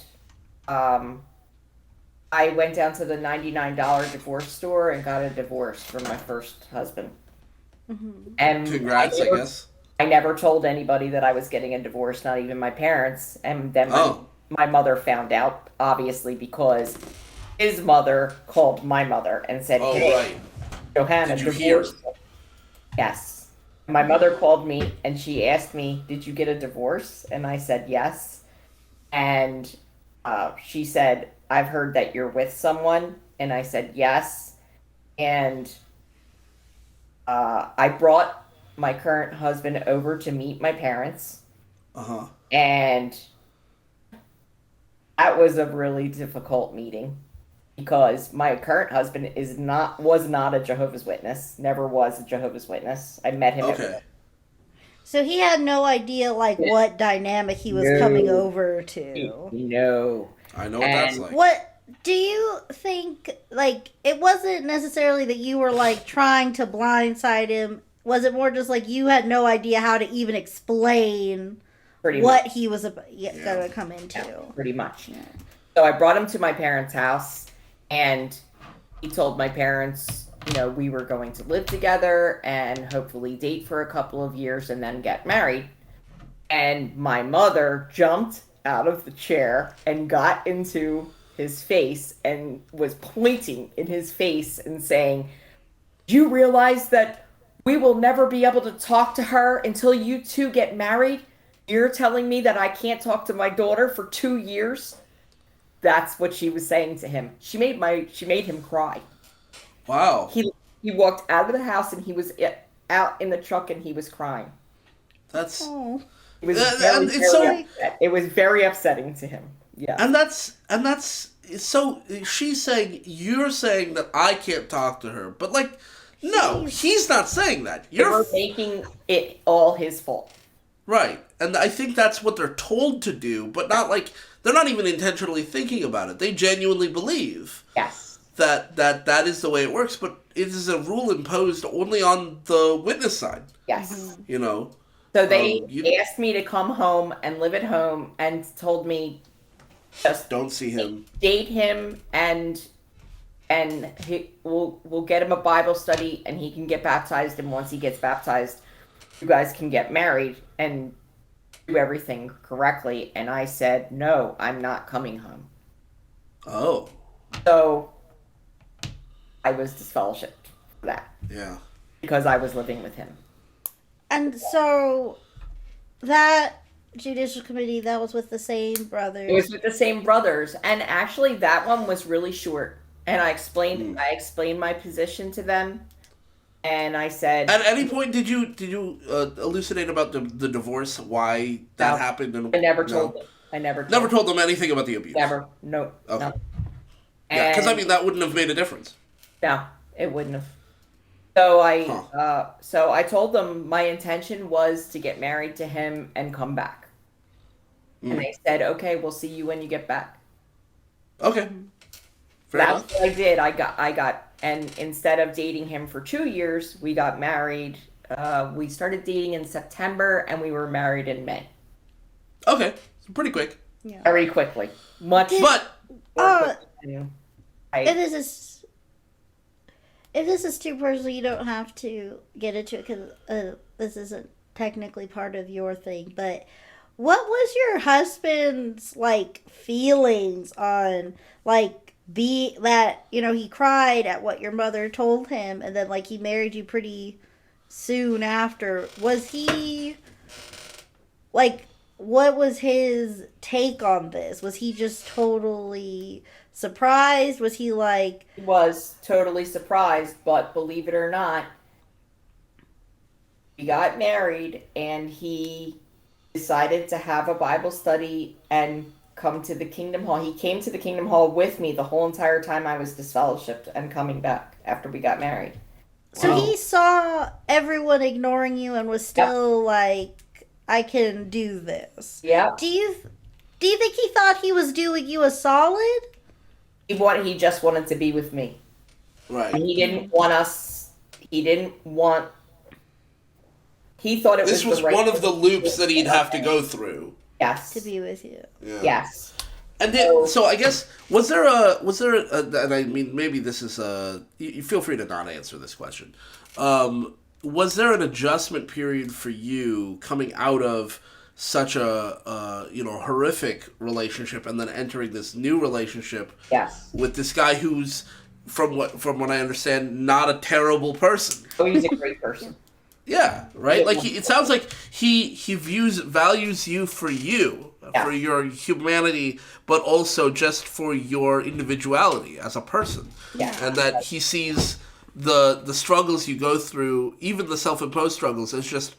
I went down to the $99 divorce store and got a divorce from my first husband. Mm-hmm. And congrats, I guess. I never told anybody that I was getting a divorce, not even my parents. And then my mother found out, obviously, because his mother called my mother and said, Oh, "Hey, right. Johanna, Did you hear? divorce." Yes. My mother called me and she asked me, "Did you get a divorce?" And I said, "Yes." And she said, "I've heard that you're with someone." And I said, "Yes." And I brought my current husband over to meet my parents. Uh-huh. And that was a really difficult meeting because my current husband was not a Jehovah's Witness, never was a Jehovah's Witness. I met him Okay. So he had no idea, like, what dynamic he was coming over to. No. I know what that's And like. What do you think? Like, it wasn't necessarily that you were like trying to blindside him. Was it more just like you had no idea how to even explain pretty what much. he was going to come into? Yeah, pretty much. So I brought him to my parents' house, and he told my parents, we were going to live together and hopefully date for a couple of years and then get married. And my mother jumped out of the chair and got into his face and was pointing in his face and saying, "Do you realize that we will never be able to talk to her until you two get married? You're telling me that I can't talk to my daughter for 2 years?" That's what she was saying to him. She made him cry. Wow. He walked out of the house and he was out in the truck and he was crying. That's It was it's it was very upsetting to him. Yeah. and that's so you're saying that I can't talk to her, but like no, he's not saying that. You're making it all his fault. Right. And I think that's what they're told to do, but not like they're not even intentionally thinking about it. They genuinely believe. Yes. That is the way it works, but it is a rule imposed only on the witness side. Yes. So they asked me to come home and live at home and told me just don't see him. Date him and we'll get him a Bible study and he can get baptized, and once he gets baptized, you guys can get married and do everything correctly. And I said, "No, I'm not coming home." Oh. So I was disfellowshipped for that. Yeah. Because I was living with him. And so that judicial committee, that was with the same brothers. It was with the same brothers. And actually that one was really short. And I explained my position to them. And I said, at any point did you elucidate about the divorce, why that happened? And I never told them. I never told them anything about the abuse. Never. No. Okay. No. Yeah, because I mean that wouldn't have made a difference. No, it wouldn't have. So I told them my intention was to get married to him and come back. And they said, "Okay, we'll see you when you get back." Okay. That's what I did. I got, and instead of dating him for 2 years, we got married. We started dating in September, and we were married in May. Okay, so pretty quick. Yeah. Very quickly, much. But if this is too personal, you don't have to get into it because this isn't technically part of your thing. But what was your husband's like feelings on like he cried at what your mother told him, and then like he married you pretty soon after? Was he like, what was his take on this? Was he just totally surprised? Was he like... He was totally surprised, but believe it or not, we got married and he decided to have a Bible study and come to the Kingdom Hall. He came to the Kingdom Hall with me the whole entire time I was disfellowshipped and coming back after we got married. So he saw everyone ignoring you and was still like, I can do this. Yeah. Do you think he thought he was doing you a solid? He just wanted to be with me. Right. And he didn't want us. He thought it was. This was one of the loops that he'd have to go through. Yes. To be with you. Yeah. Yes. And then, so I guess was there a and I mean maybe this is you feel free to not answer this question. Was there an adjustment period for you coming out of such a horrific relationship, and then entering this new relationship Yes. with this guy who's, from what I understand, not a terrible person. Oh, he's a great person. Yeah, right. Like it sounds like he values you for your humanity, but also just for your individuality as a person. Yeah. And that he sees the struggles you go through, even the self-imposed struggles, as just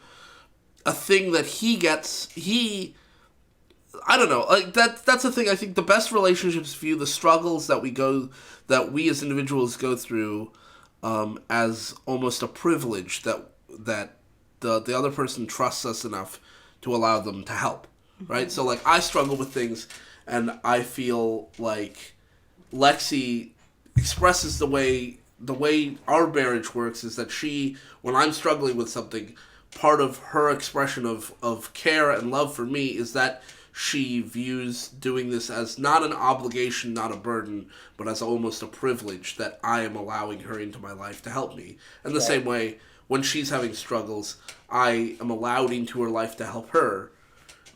a thing that he gets. I don't know. Like that's the thing. I think the best relationships view the struggles that we as individuals go through as almost a privilege that the other person trusts us enough to allow them to help, right? So like I struggle with things, and I feel like Lexi expresses the way our marriage works is that she, when I'm struggling with something, part of her expression of care and love for me is that she views doing this as not an obligation, not a burden, but as almost a privilege that I am allowing her into my life to help me. And the same way, when she's having struggles, I am allowed into her life to help her.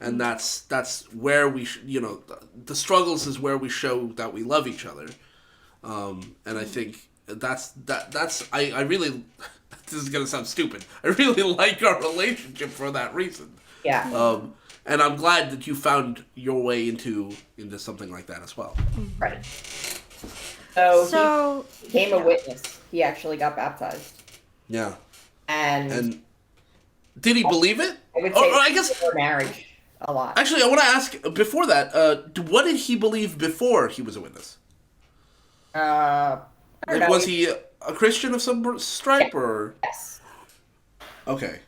And that's where the struggles is where we show that we love each other. And I think I really, this is going to sound stupid, I really like our relationship for that reason. Yeah. And I'm glad that you found your way into something like that as well. Right. So he became a witness. He actually got baptized. Yeah. And did he believe it? I would say I guess for marriage a lot. Actually, I want to ask before that. What did he believe before he was a witness? I don't know. Was he a Christian of some stripe, or? Yes. Okay.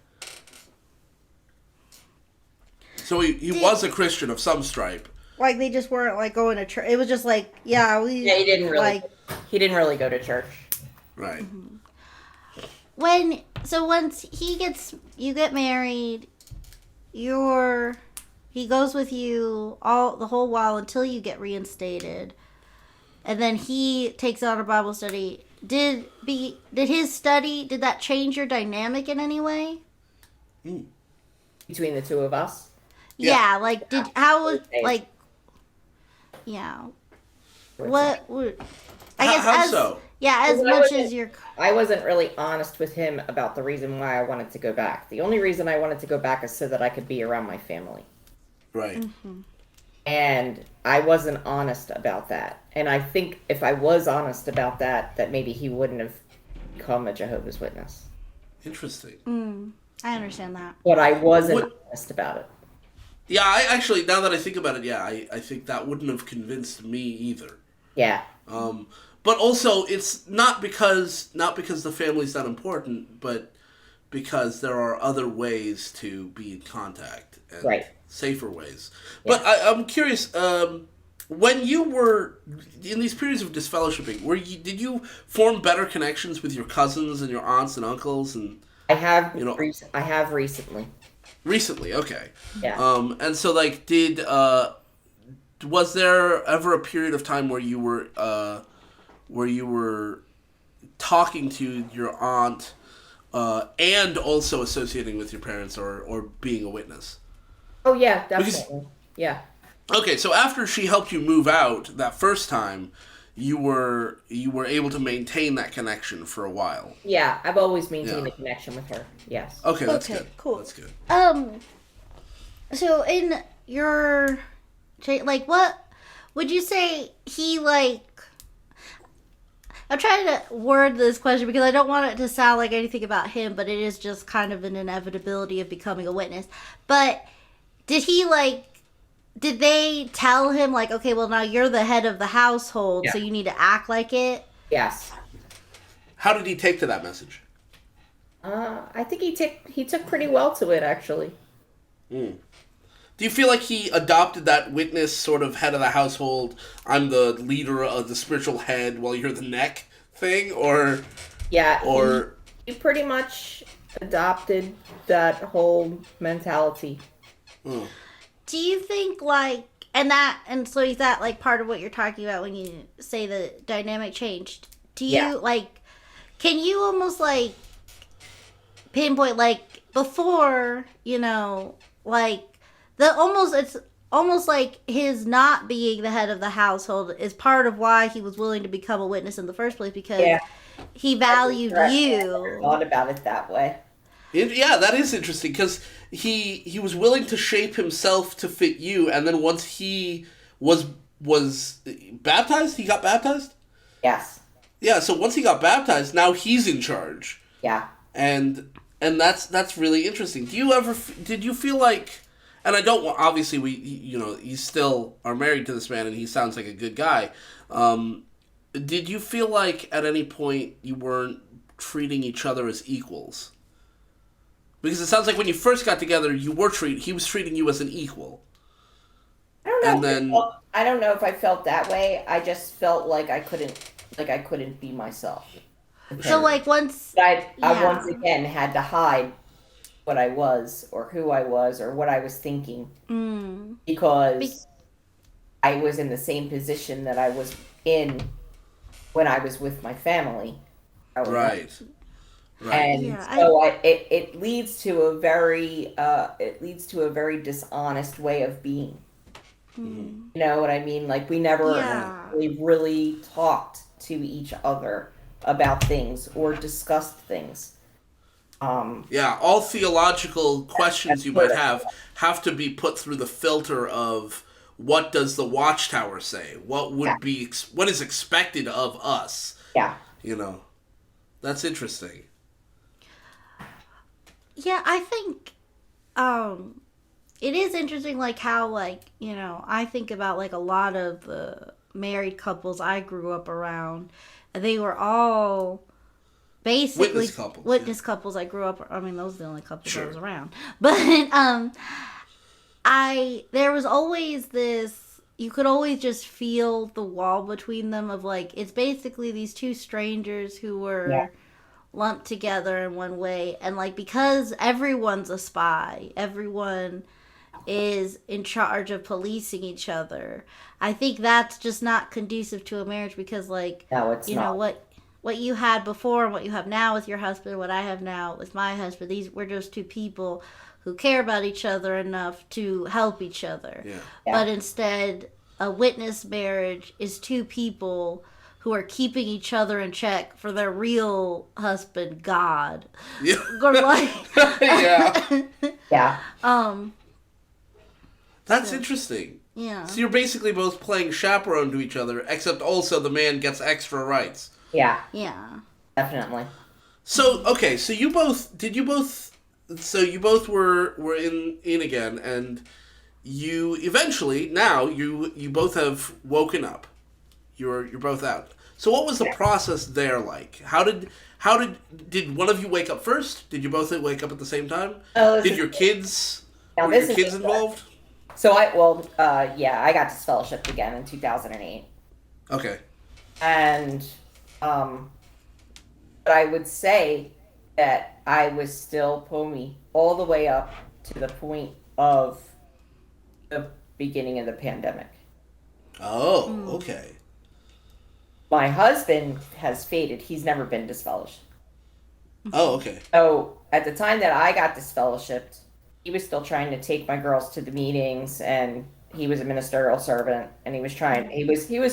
So he was a Christian of some stripe. Like they just weren't like going to church. It was just like he didn't really go to church. Right. Once you get married, he goes with you the whole while until you get reinstated, and then he takes on a Bible study. Did his study, did that change your dynamic in any way? Between the two of us? Yeah, like what would I guess how as so? Yeah, as much as you're. I wasn't really honest with him about the reason why I wanted to go back. The only reason I wanted to go back is so that I could be around my family. Right. Mm-hmm. And I wasn't honest about that. And I think if I was honest about that maybe he wouldn't have become a Jehovah's Witness. Interesting. I understand that. But I wasn't honest about it. Yeah, I actually, now that I think about it, I think that wouldn't have convinced me either. Yeah. But also, it's not because the family's not important, but because there are other ways to be in contact, and safer ways. Yeah. But I'm curious, when you were in these periods of disfellowshipping, did you form better connections with your cousins and your aunts and uncles? And I have recently. Recently, okay. Yeah. And so, like, was there ever a period of time where you were talking to your aunt and also associating with your parents or being a witness? Oh yeah, definitely. Yeah. Okay, so after she helped you move out that first time, you were able to maintain that connection for a while. Yeah, I've always maintained a connection with her. Yes. Okay, that's good. Cool. That's good. So in your, like, what would you say he, like, I'm trying to word this question because I don't want it to sound like anything about him, but it is just kind of an inevitability of becoming a witness. But did they tell him, like, okay, well, now you're the head of the household, so you need to act like it? Yes. How did he take to that message? I think he took pretty well to it, actually. Do you feel like he adopted that witness sort of head of the household, I'm the leader of the spiritual head while you're the neck thing, or... Yeah, or he pretty much adopted that whole mentality. Do you think, like, so is that, like, part of what you're talking about when you say the dynamic changed? Do you, like, can you almost, like, pinpoint, like, before, like, it's almost like his not being the head of the household is part of why he was willing to become a witness in the first place, because he valued I never thought you. about it that way. Yeah, that is interesting because he was willing to shape himself to fit you, and then once he was baptized, he got baptized. Yes. Yeah, so once he got baptized, now he's in charge. Yeah. And that's really interesting. Did you feel like, and I don't want, obviously you still are married to this man and he sounds like a good guy. Did you feel like at any point you weren't treating each other as equals? Because it sounds like when you first got together, he was treating you as an equal. I don't know. And then I don't know if I felt that way. I just felt like I couldn't be myself. So like once I once again had to hide what I was or who I was or what I was thinking because I was in the same position that I was in when I was with my family. Right. And so it leads to a very dishonest way of being. You know what I mean? Like we never really talked to each other about things or discussed things. All theological questions you might have to be put through the filter of what does the Watchtower say? What is expected of us? Yeah. That's interesting. Yeah, I think it is interesting, like how, like, I think about like a lot of the married couples I grew up around, and they were all basically witness couples. I grew up. I mean, those are the only couples I was around. But there was always this. You could always just feel the wall between them of like it's basically these two strangers who were lumped together in one way, and like because everyone's a spy, everyone is in charge of policing each other. I think that's just not conducive to a marriage because like what you had before and what you have now with your husband, what I have now with my husband, we're just two people who care about each other enough to help each other. But instead a witness marriage is two people who are keeping each other in check for their real husband, God. That's interesting. Yeah. So you're basically both playing chaperone to each other, except also the man gets extra rights. Yeah. Yeah. Definitely. So you both were in again, and you eventually now you both have woken up. You're both out. So what was the process there like? How did one of you wake up first? Did you both wake up at the same time? Did your kids involved? So I got disfellowshipped again in 2008. Okay. And but I would say that I was still POMI all the way up to the point of the beginning of the pandemic. Oh, okay. My husband has faded. He's never been disfellowshipped. Oh, okay. So at the time that I got disfellowshipped, he was still trying to take my girls to the meetings, and he was a ministerial servant, and he was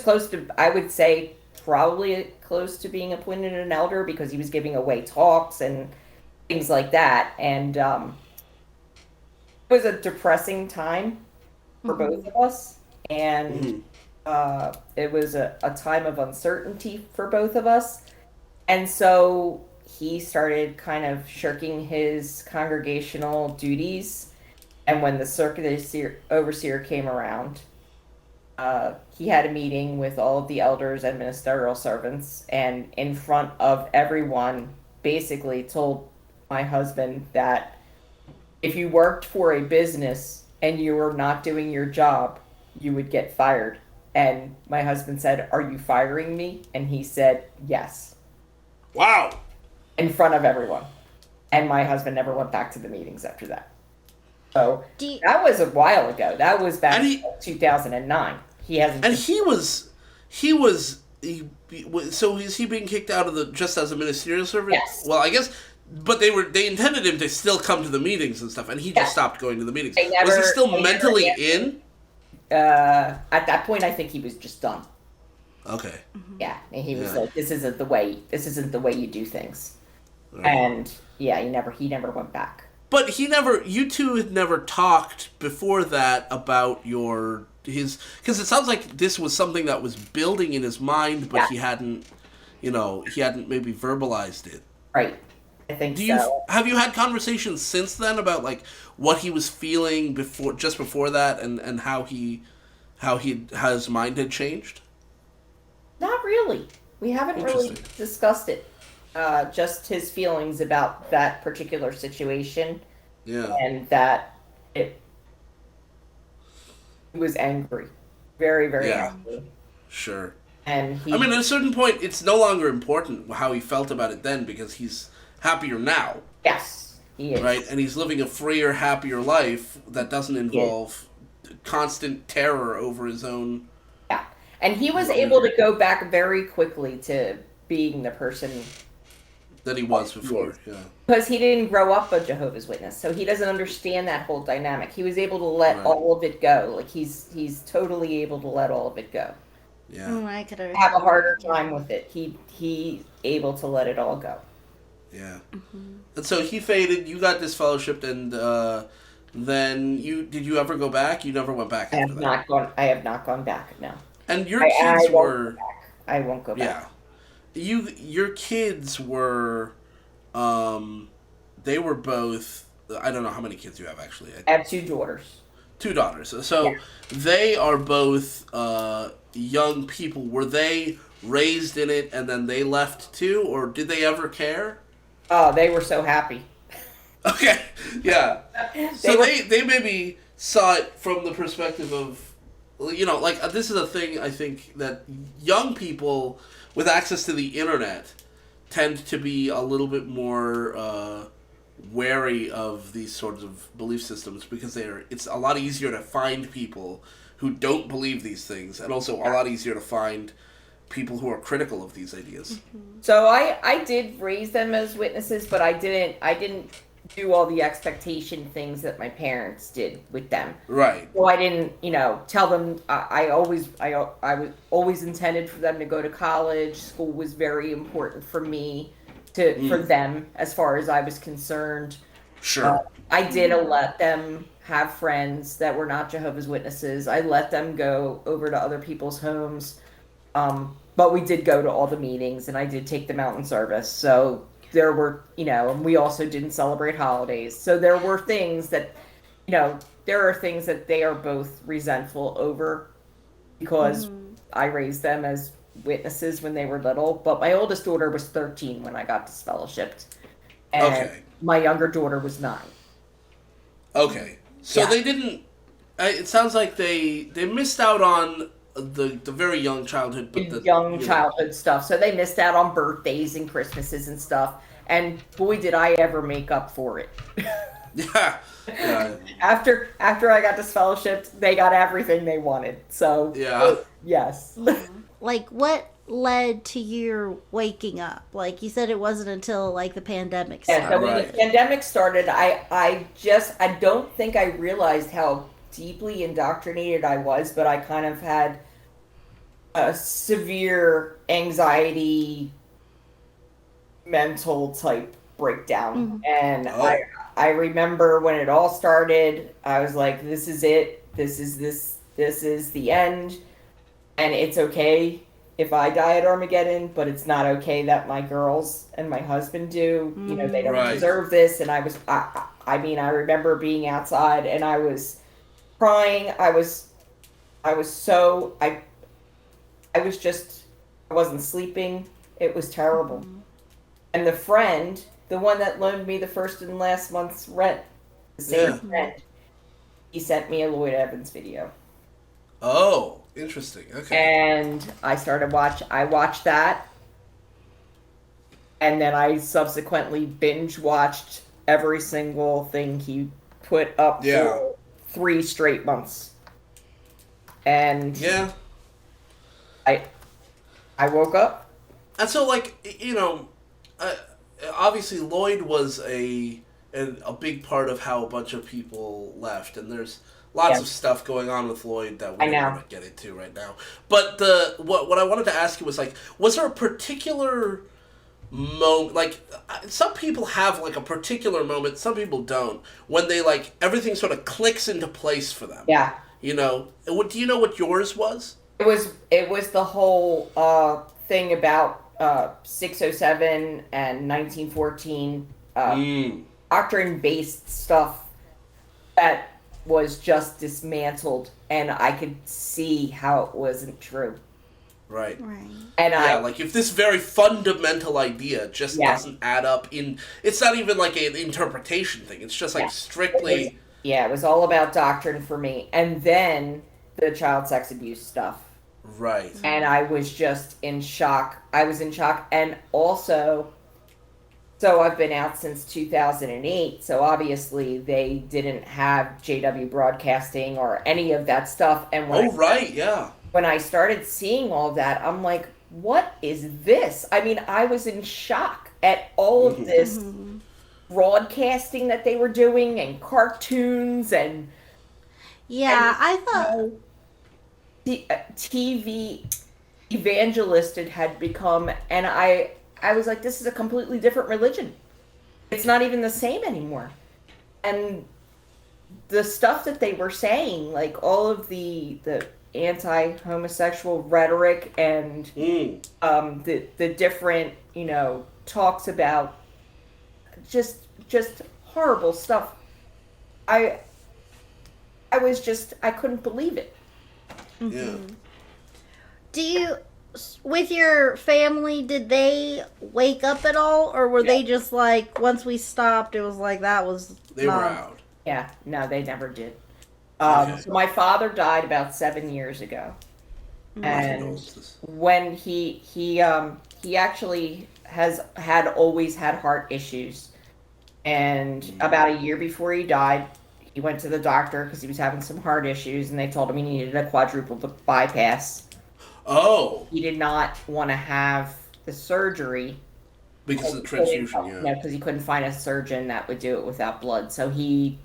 close to, I would say, probably close to being appointed an elder because he was giving away talks and things like that. And it was a depressing time for both of us, and it was a time of uncertainty for both of us. And so he started kind of shirking his congregational duties. And when the circuit overseer came around, he had a meeting with all of the elders and ministerial servants, and in front of everyone basically told my husband that if you worked for a business and you were not doing your job, you would get fired. And my husband said, "Are you firing me?" And he said, "Yes." Wow. In front of everyone. And my husband never went back to the meetings after that. So that was a while ago. That was back in 2009. He hasn't. And so is he being kicked out of just as a ministerial servant? Yes. Well, I guess But they intended him to still come to the meetings and stuff, and he just stopped going to the meetings. They never, was he still they mentally never in? At that point, I think he was just done. Okay. Yeah, and he was like, "This isn't the way you do things," and he never went back. But you two had never talked before that about because it sounds like this was something that was building in his mind, but he hadn't maybe verbalized it. Right. I think so. Have you had conversations since then about like what he was feeling before that, and how his mind had changed? Not really. We haven't really discussed it. Just his feelings about that particular situation. Yeah. And that he was angry. Very, very angry. Sure. And at a certain point, it's no longer important how he felt about it then, because he's happier now. Yes, he is. Right? And he's living a freer, happier life that doesn't involve constant terror over his own... Yeah. And he was able to go back very quickly to being the person that he was before, because he didn't grow up a Jehovah's Witness, so he doesn't understand that whole dynamic. He was able to let all of it go. Like he's totally able to let all of it go. Yeah. I could have a harder time with it. He able to let it all go. Yeah. Mm-hmm. And so he faded. You got disfellowshipped, and then did you ever go back? You never went back. I have not gone back. No. And your kids were. I won't go back. Yeah. Your kids were, they were both. I don't know how many kids you have actually. I have 2 daughters. 2 daughters. So they are both young people. Were they raised in it and then they left too, or did they ever care? Oh, they were so happy. Okay, yeah. They maybe saw it from the perspective of, like this is a thing I think that young people with access to the internet tend to be a little bit more wary of these sorts of belief systems, because it's a lot easier to find people who don't believe these things, and also a lot easier to find people who are critical of these ideas. Mm-hmm. So I did raise them as witnesses, but I didn't do all the expectation things that my parents did with them. Right. So I didn't, tell them. I was always intended for them to go to college. School was very important for me, for them, as far as I was concerned. Sure. I did let them have friends that were not Jehovah's Witnesses. I let them go over to other people's homes. But we did go to all the meetings, and I did take them out in service. So there were, and we also didn't celebrate holidays. So there were things that, there are things that they are both resentful over, because I raised them as witnesses when they were little. But my oldest daughter was 13 when I got disfellowshipped. And my younger daughter was 9. Okay. So they didn't... It sounds like they missed out on the very young childhood, but the childhood stuff. So they missed out on birthdays and Christmases and stuff. And boy, did I ever make up for it. Yeah. After I got disfellowshipped, they got everything they wanted. So yes. Like, what led to your waking up? Like you said, it wasn't until like the pandemic started. Yeah. So when the pandemic started, I don't think I realized how deeply indoctrinated I was, but I kind of had a severe anxiety, mental type breakdown. And I remember when it all started, I was like, this is it. This is the end. And it's okay if I die at Armageddon, but it's not okay that my girls and my husband do. They don't deserve this. And I remember being outside and I was crying. I wasn't sleeping. It was terrible. And the friend, the one that loaned me the first and last month's rent, the same friend, he sent me a Lloyd Evans video. Oh, interesting. Okay. And I watched that. And then I subsequently binge watched every single thing he put up for 3 straight months. And I woke up. And so, like, obviously Lloyd was a big part of how a bunch of people left, and there's lots of stuff going on with Lloyd that we don't want to get into right now. But what I wanted to ask you was, like, was there a particular moment, like, some people have like a particular moment, some people don't, when they, like, everything sort of clicks into place for them? Yeah. You know, do you know what yours was? It was the whole thing about 607 and 1914 doctrine-based stuff that was just dismantled, and I could see how it wasn't true. Right. And like, if this very fundamental idea just doesn't add up it's not even like an interpretation thing. It's just like strictly. It was all about doctrine for me. And then the child sex abuse stuff. Right. And I was just in shock. I was in shock. And also, so I've been out since 2008. So obviously they didn't have JW Broadcasting or any of that stuff. And when I started seeing all that, I'm like, what is this? I mean, I was in shock at all of this broadcasting that they were doing, and cartoons, and I thought the TV evangelist it had become, and I was like, this is a completely different religion. It's not even the same anymore. And the stuff that they were saying, like all of the anti-homosexual rhetoric and the different, talks about just horrible stuff. I couldn't believe it. Yeah. Do you, with your family, did they wake up at all, or were they just like, once we stopped, it was like that was they were out? Yeah, no, they never did. So my father died about 7 years ago, and when he actually had always had heart issues, and about a year before he died, he went to the doctor because he was having some heart issues, and they told him he needed a quadruple bypass. Oh. He did not want to have the surgery because of the transfusion. Yeah, because he couldn't find a surgeon that would do it without blood. So he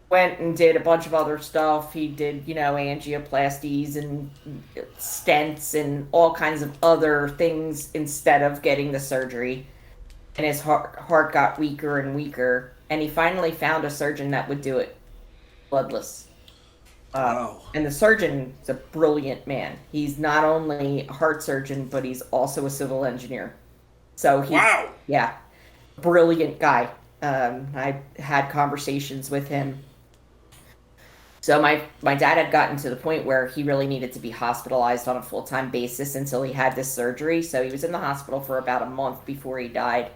went and did a bunch of other stuff. He did, angioplasties and stents and all kinds of other things instead of getting the surgery. And his heart got weaker and weaker. And he finally found a surgeon that would do it bloodless. Wow. And the surgeon is a brilliant man. He's not only a heart surgeon, but he's also a civil engineer. So brilliant guy. I had conversations with him. So my dad had gotten to the point where he really needed to be hospitalized on a full-time basis until he had this surgery. So he was in the hospital for about a month before he died.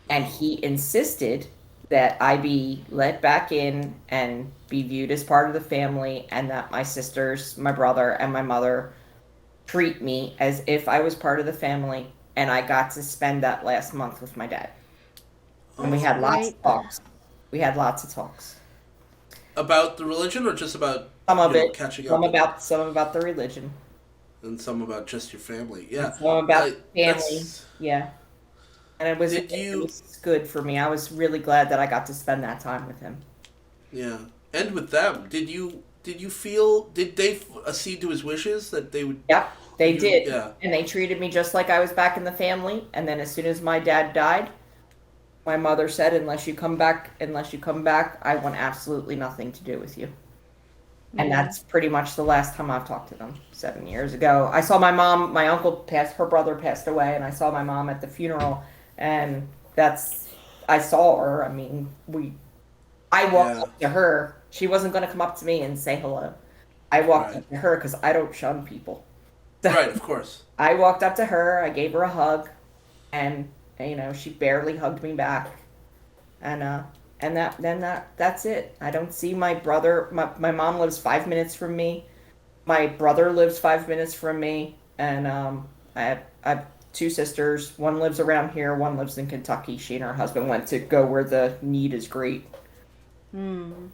And he insisted that I be let back in and be viewed as part of the family, and that my sisters, my brother, and my mother treat me as if I was part of the family. And I got to spend that last month with my dad. And we had lots of talks. About the religion, or just about some of it? Catching up? Some about the religion, and some about just your family. Yeah, and some about family. Yeah, and it was good for me. I was really glad that I got to spend that time with him. Yeah, and with them, did you feel? Did they accede to his wishes that they would? Yep, they did. Yeah, and they treated me just like I was back in the family. And then as soon as my dad died, my mother said, unless you come back, I want absolutely nothing to do with you. Mm-hmm. And that's pretty much the last time I've talked to them, 7 years ago. I saw my mom, my uncle her brother passed away, and I saw my mom at the funeral, and I saw her. I mean, I walked up to her. She wasn't going to come up to me and say hello. I walked up to her because I don't shun people. Right, of course. I walked up to her, I gave her a hug, and she barely hugged me back, and that's it. I don't see my brother. My mom lives 5 minutes from me. My brother lives 5 minutes from me, and I have two sisters. One lives around here. One lives in Kentucky. She and her husband went to go where the need is great. And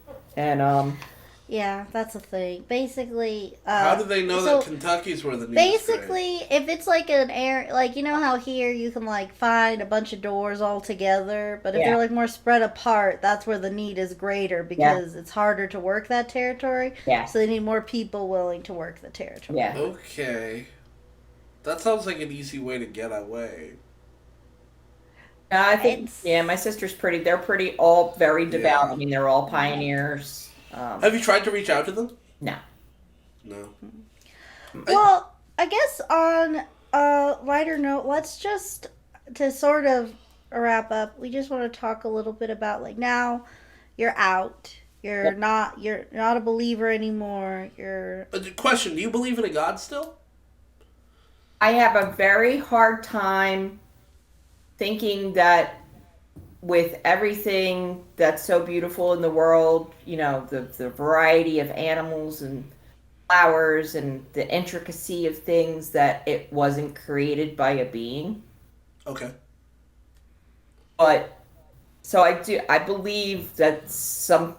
Yeah, that's a thing. Basically, How do they know so that Kentucky's where the need is great? basically, if it's like an area, like you know how here you can like find a bunch of doors all together, but if Yeah. they're like more spread apart, that's where the need is greater Yeah. because it's harder to work that territory. Yeah. So they need more people willing to work the territory. Yeah. Okay. That sounds like an easy way to get away. I think, It's yeah, my sister's they're pretty all very devout. Yeah. I mean, they're all pioneers. Have you tried to reach out to them? No. No. well, I guess on a lighter note, let's just to sort of wrap up. We just want to talk a little bit about like now you're out. You're not a believer anymore. You're Question: do you believe in a God still? I have a very hard time thinking that with everything that's so beautiful in the world, you know, the variety of animals and flowers and the intricacy of things, that it wasn't created by a being. Okay. But so I believe that some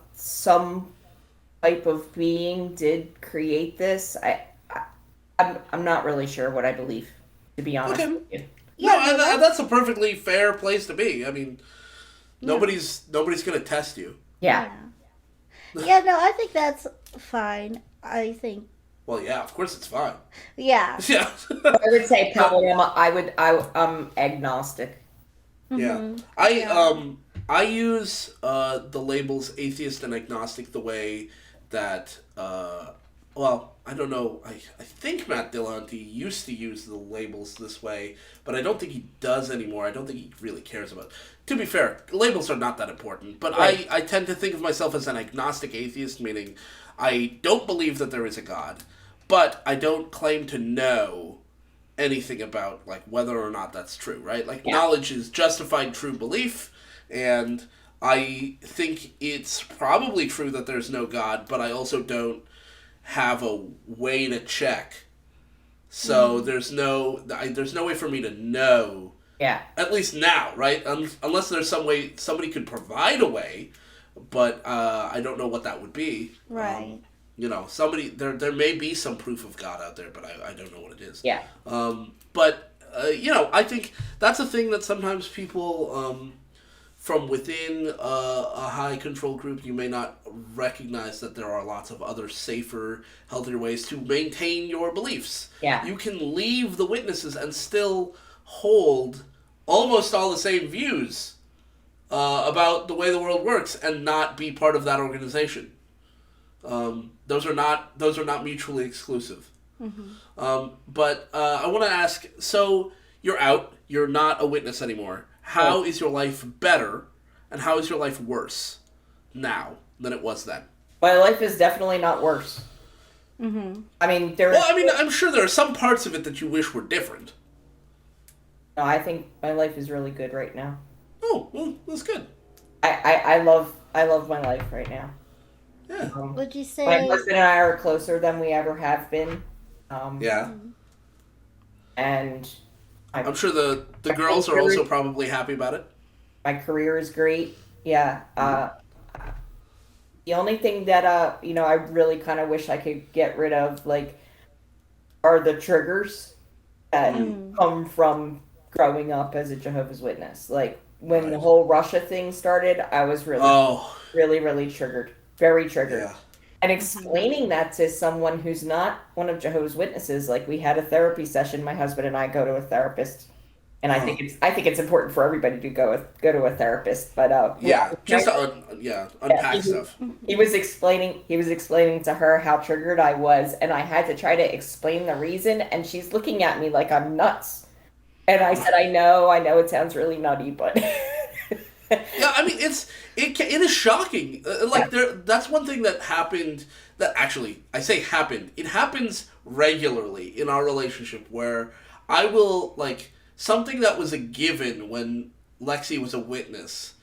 type of being did create this. I'm not really sure what I believe, to be honest Okay. with you. yeah, No, that's a perfectly fair place to be. I mean, nobody's gonna test you. Yeah. yeah. No, I think that's fine. I think Well, yeah, of course it's fine. yeah. Yeah. I would say probably I'm agnostic. Yeah. I use the labels atheist and agnostic the way that well, I don't know. I think Matt Dillahunty used to use the labels this way, but I don't think he does anymore. I don't think he really cares about it. To be fair, labels are not that important, but Right. I tend to think of myself as an agnostic atheist, meaning I don't believe that there is a God, but I don't claim to know anything about like whether or not that's true, right? Like knowledge is justified true belief, and I think it's probably true that there's no God, but I also don't have a way to check. So there's no way for me to know. Yeah. At least now, right? Unless there's some way somebody could provide a way, but I don't know what that would be. Right. You know, somebody there may be some proof of God out there, but I don't know what it is. Yeah. But you know, I think that's a thing that sometimes people from within a high control group, you may not recognize that there are lots of other safer, healthier ways to maintain your beliefs. Yeah. You can leave the witnesses and still hold almost all the same views about the way the world works and not be part of that organization. Those are not mutually exclusive. But I want to ask, so you're out, you're not a witness anymore. How is your life better, and how is your life worse now than it was then? My life is definitely not worse. I mean, I'm sure there are some parts of it that you wish were different. No, I think my life is really good right now. Oh, well, that's good. I love my life right now. Yeah. Would you say My husband and I are closer than we ever have been. Yeah. And I'm sure the girls are also probably happy about it. my career is great. Yeah. The only thing that I really kind of wish I could get rid of, like, are the triggers that come from growing up as a Jehovah's Witness. Like when the whole Russia thing started, I was really triggered, very triggered. Yeah. And explaining that to someone who's not one of Jehovah's Witnesses, like we had a therapy session. My husband and I go to a therapist, and I think it's important for everybody to go to a therapist. But unpack stuff. He was explaining to her how triggered I was, and I had to try to explain the reason, and she's looking at me like I'm nuts. And I said, I know it sounds really nutty, but Yeah, I mean, it is shocking. That's one thing that happened. That actually, I say happened. It happens regularly in our relationship where I will something that was a given when Lexi was a witness.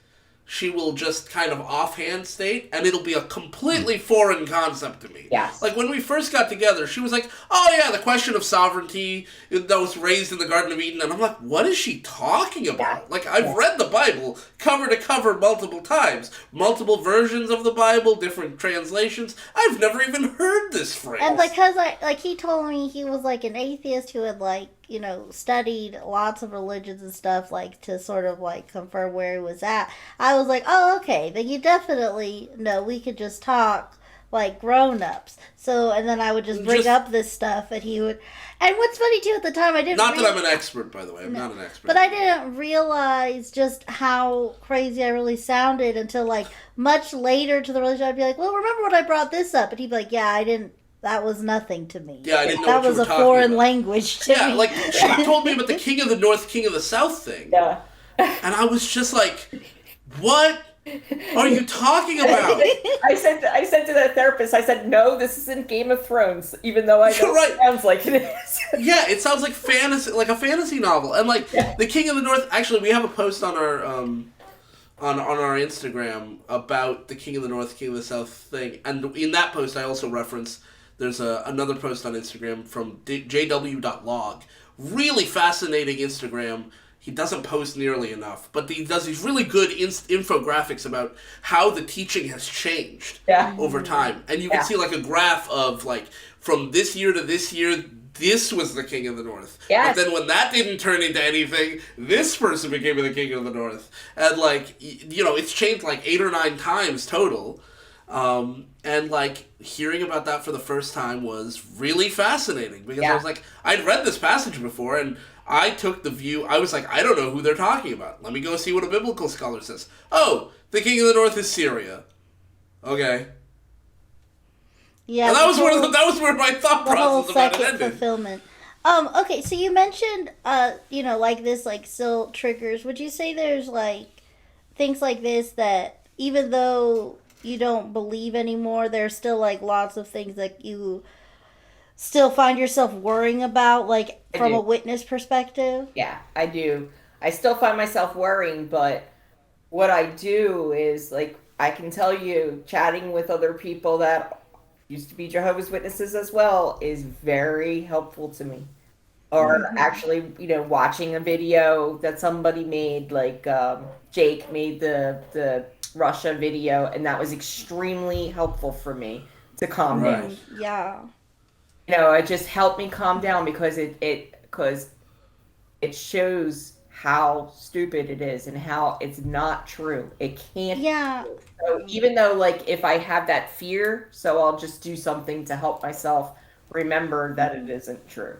she will just kind of offhand state, and it'll be a completely foreign concept to me. Yes. Like, when we first got together, she was like, oh yeah, the question of sovereignty that was raised in the Garden of Eden, and I'm like, what is she talking about? Like, I've read the Bible cover to cover multiple times. Multiple versions of the Bible, different translations. I've never even heard this phrase. And because he told me he was like an atheist who had like, you know, studied lots of religions and stuff, like to sort of like confirm where he was at. I was like, oh, okay, then you definitely know we could just talk like grown-ups. So, and then I would just bring up this stuff, and he would. And what's funny too, at the time I didn't. Not that I'm an expert, by the way. I'm not an expert. But I didn't realize just how crazy I really sounded until like much later to the relationship. I'd be like, well, remember when I brought this up? And he'd be like, yeah, I didn't. That was nothing to me. Yeah, I didn't know that what you was were a talking foreign about. language to me. Yeah, like, she told me about the King of the North, King of the South thing. Yeah. And I was just like, what are you talking about? I said to the therapist, I said, no, this isn't Game of Thrones, even though I know You're right. it sounds like it is. Yeah, it sounds like fantasy, like a fantasy novel. And like, the King of the North, actually, we have a post on our on our Instagram about the King of the North, King of the South thing. And in that post, I also reference, there's another post on Instagram from jw.log. Really fascinating Instagram. He doesn't post nearly enough, but he does these really good infographics about how the teaching has changed over time. And you can see like a graph of like, from this year to this year, this was the King of the North. Yes. But then when that didn't turn into anything, this person became the King of the North. And like, you know, it's changed like 8 or 9 times total. And like, hearing about that for the first time was really fascinating, because I was like, I'd read this passage before, and I took the view, I was like, I don't know who they're talking about. Let me go see what a biblical scholar says. Oh, the King of the North is Syria. Okay. Yeah, and that was where my thought process about it ended. Fulfillment. Okay, so you mentioned, you know, like this, like, still triggers. Would you say there's, like, things like this that, even though you don't believe anymore, there's still, like, lots of things that you still find yourself worrying about, like, from a witness perspective? Yeah, I do. I still find myself worrying, but what I do is, like, I can tell you, chatting with other people that used to be Jehovah's Witnesses as well is very helpful to me. Or actually, you know, watching a video that somebody made, like Jake made the Russia video, and that was extremely helpful for me to calm down. Yeah. You know, it just helped me calm down, because it shows how stupid it is and how it's not true. It can't. Yeah. So even though, like, if I have that fear, so I'll just do something to help myself remember that it isn't true.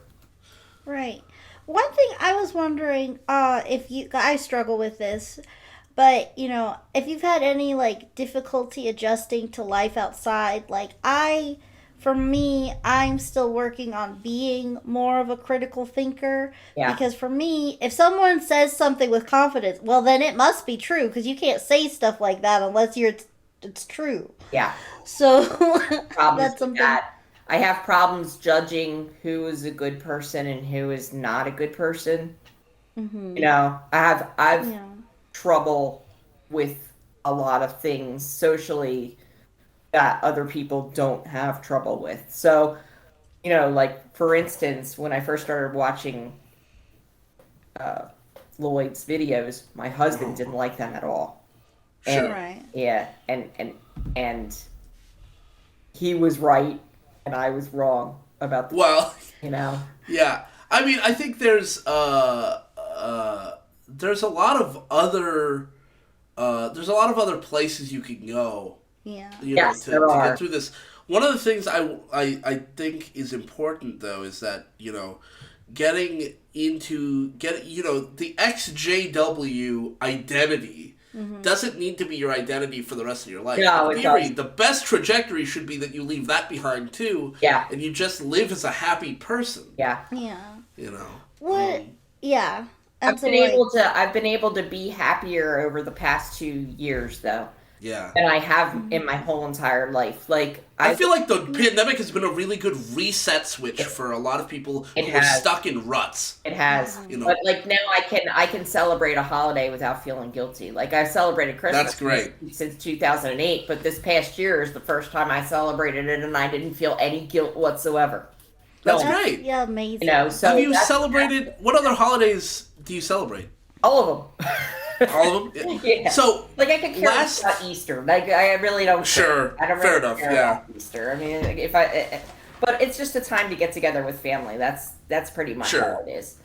Right. One thing I was wondering, I struggle with this, but, you know, if you've had any, like, difficulty adjusting to life outside, like, for me, I'm still working on being more of a critical thinker. Yeah. Because for me, if someone says something with confidence, well, then it must be true, because you can't say stuff like that unless it's true. Yeah. So that's something. That. I have problems judging who is a good person and who is not a good person. Mm-hmm. You know, I've trouble with a lot of things socially that other people don't have trouble with. So, you know, like, for instance, when I first started watching Lloyd's videos, my husband didn't like them at all. And, sure. Right. Yeah, and he was right, and I was wrong about the, you know. Yeah. I mean, I think there's a lot of other places you can go. Yeah. You know, to get through this. One of the things I think is important, though, is that, you know, the ex-JW identity doesn't need to be your identity for the rest of your life. No, in theory, the best trajectory should be that you leave that behind too. Yeah. And you just live as a happy person. Yeah. Yeah. You know. What? I've been able to be happier over the past 2 years, though. Yeah. than I have in my whole entire life. Like I feel like the pandemic has been a really good reset switch for a lot of people It who are has. stuck in ruts. It has, You know. but like now I can celebrate a holiday without feeling guilty. Like I've celebrated Christmas That's great. since 2008, but this past year is the first time I celebrated it, and I didn't feel any guilt whatsoever. That's No. great. Yeah, amazing. You know, so Have you that's- celebrated? What other holidays do you celebrate? all of them. All of them. Yeah. So Like I could care less about Easter. Like I really don't. Sure. Care. I don't Fair really enough, care yeah. about Easter. I mean, but it's just a time to get together with family. That's pretty much Sure. all it is.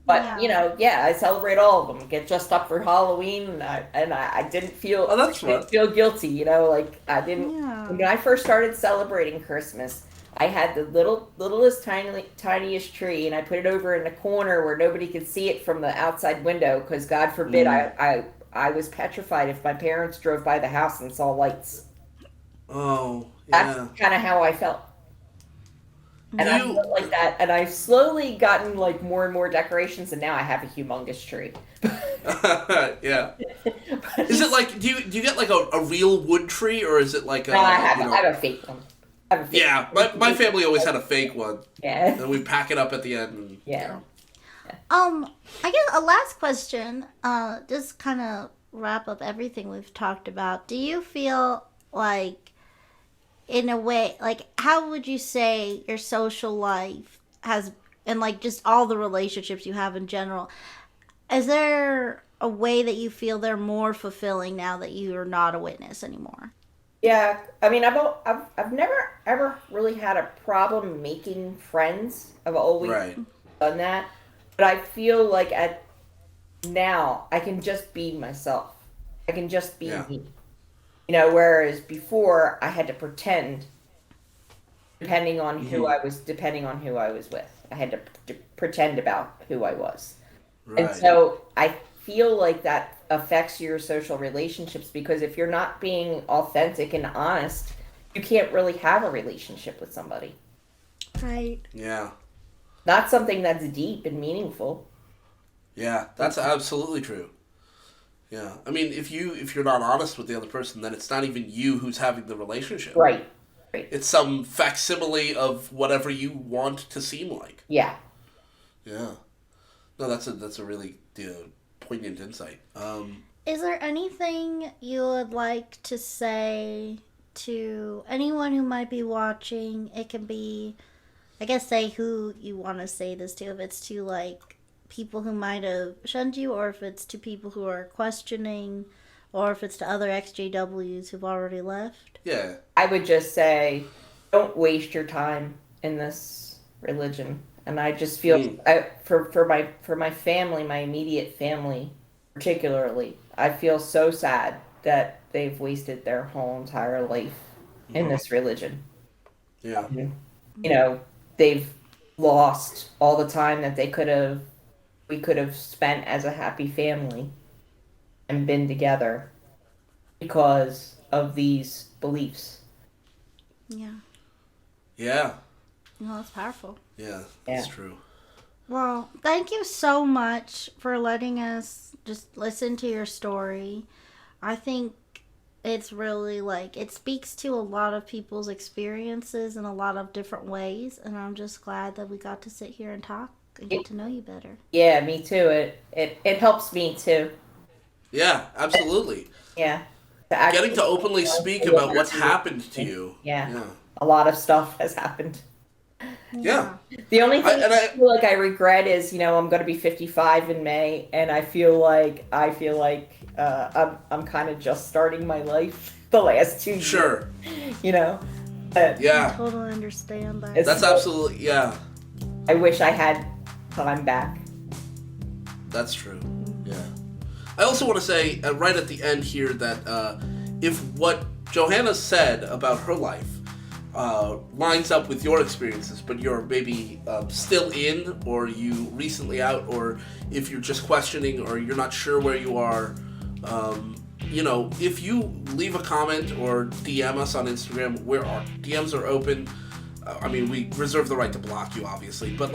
But I celebrate all of them. Get dressed up for Halloween, and I didn't feel Oh, that's fun. didn't feel guilty. You know, like I didn't. Yeah. When I first started celebrating Christmas, I had the littlest tiniest tree, and I put it over in the corner where nobody could see it from the outside window, because God forbid I was petrified if my parents drove by the house and saw lights. Oh, yeah. That's kind of how I felt. And I felt like that, and I've slowly gotten like more and more decorations, and now I have a humongous tree. Yeah. Is it like do you get like a real wood tree, or is it like a? No, I have a fake one. Yeah, my family always had a fake one. Yeah. And we pack it up at the end. And, Yeah. I guess a last question, just kind of wrap up everything we've talked about. Do you feel like, in a way, like, how would you say your social life has, and like just all the relationships you have in general, is there a way that you feel they're more fulfilling now that you are not a witness anymore? Yeah, I mean, I've never ever really had a problem making friends. I've always done that, but I feel like now I can just be myself. I can just be me. You know, whereas before I had to pretend, depending on who I was with. I had to pretend about who I was, and so I feel like that affects your social relationships, because if you're not being authentic and honest, you can't really have a relationship with somebody. Right. Yeah. Not something that's deep and meaningful. Yeah, that's absolutely true. Yeah. I mean, if you're not honest with the other person, then it's not even you who's having the relationship. Right. It's some facsimile of whatever you want to seem like. Yeah. Yeah. No, that's a really poignant insight. Is there anything you would like to say to anyone who might be watching? It can be, I guess, say who you want to say this to. If it's to like people who might have shunned you, or if it's to people who are questioning, or if it's to other ex-JWs who've already left. Yeah. I would just say, don't waste your time in this religion. And I just feel for my family, my immediate family particularly, I feel so sad that they've wasted their whole entire life in this religion. Yeah. You know, they've lost all the time that we could have spent as a happy family and been together because of these beliefs. Yeah. Yeah. No, that's powerful. Yeah, that's true. Well, thank you so much for letting us just listen to your story. I think it's really it speaks to a lot of people's experiences in a lot of different ways, and I'm just glad that we got to sit here and talk and get to know you better. Yeah, me too. It helps me too. Yeah, absolutely. Yeah. Getting to openly speak about what's happened to you. Yeah. A lot of stuff has happened. Yeah. The only thing I feel like I regret is, I'm going to be 55 in May, and I feel like I'm kind of just starting my life the last 2 years. Sure. Yeah. I totally understand that. That's absolutely, yeah. I wish I had time back. That's true. Yeah. I also want to say right at the end here that if what Johanna said about her life lines up with your experiences, but you're maybe still in, or you recently out, or if you're just questioning, or you're not sure where you are, if you leave a comment or DM us on Instagram, our DMs are open. I mean, we reserve the right to block you, obviously, but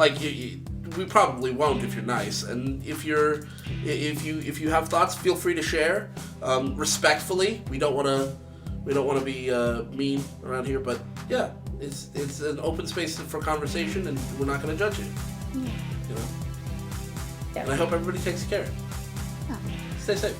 we probably won't if you're nice. And if you have thoughts, feel free to share respectfully. We don't want to be mean around here, but yeah, it's an open space for conversation, and we're not going to judge you. Yeah. You know. Yeah. And I hope everybody takes care. Yeah. Stay safe.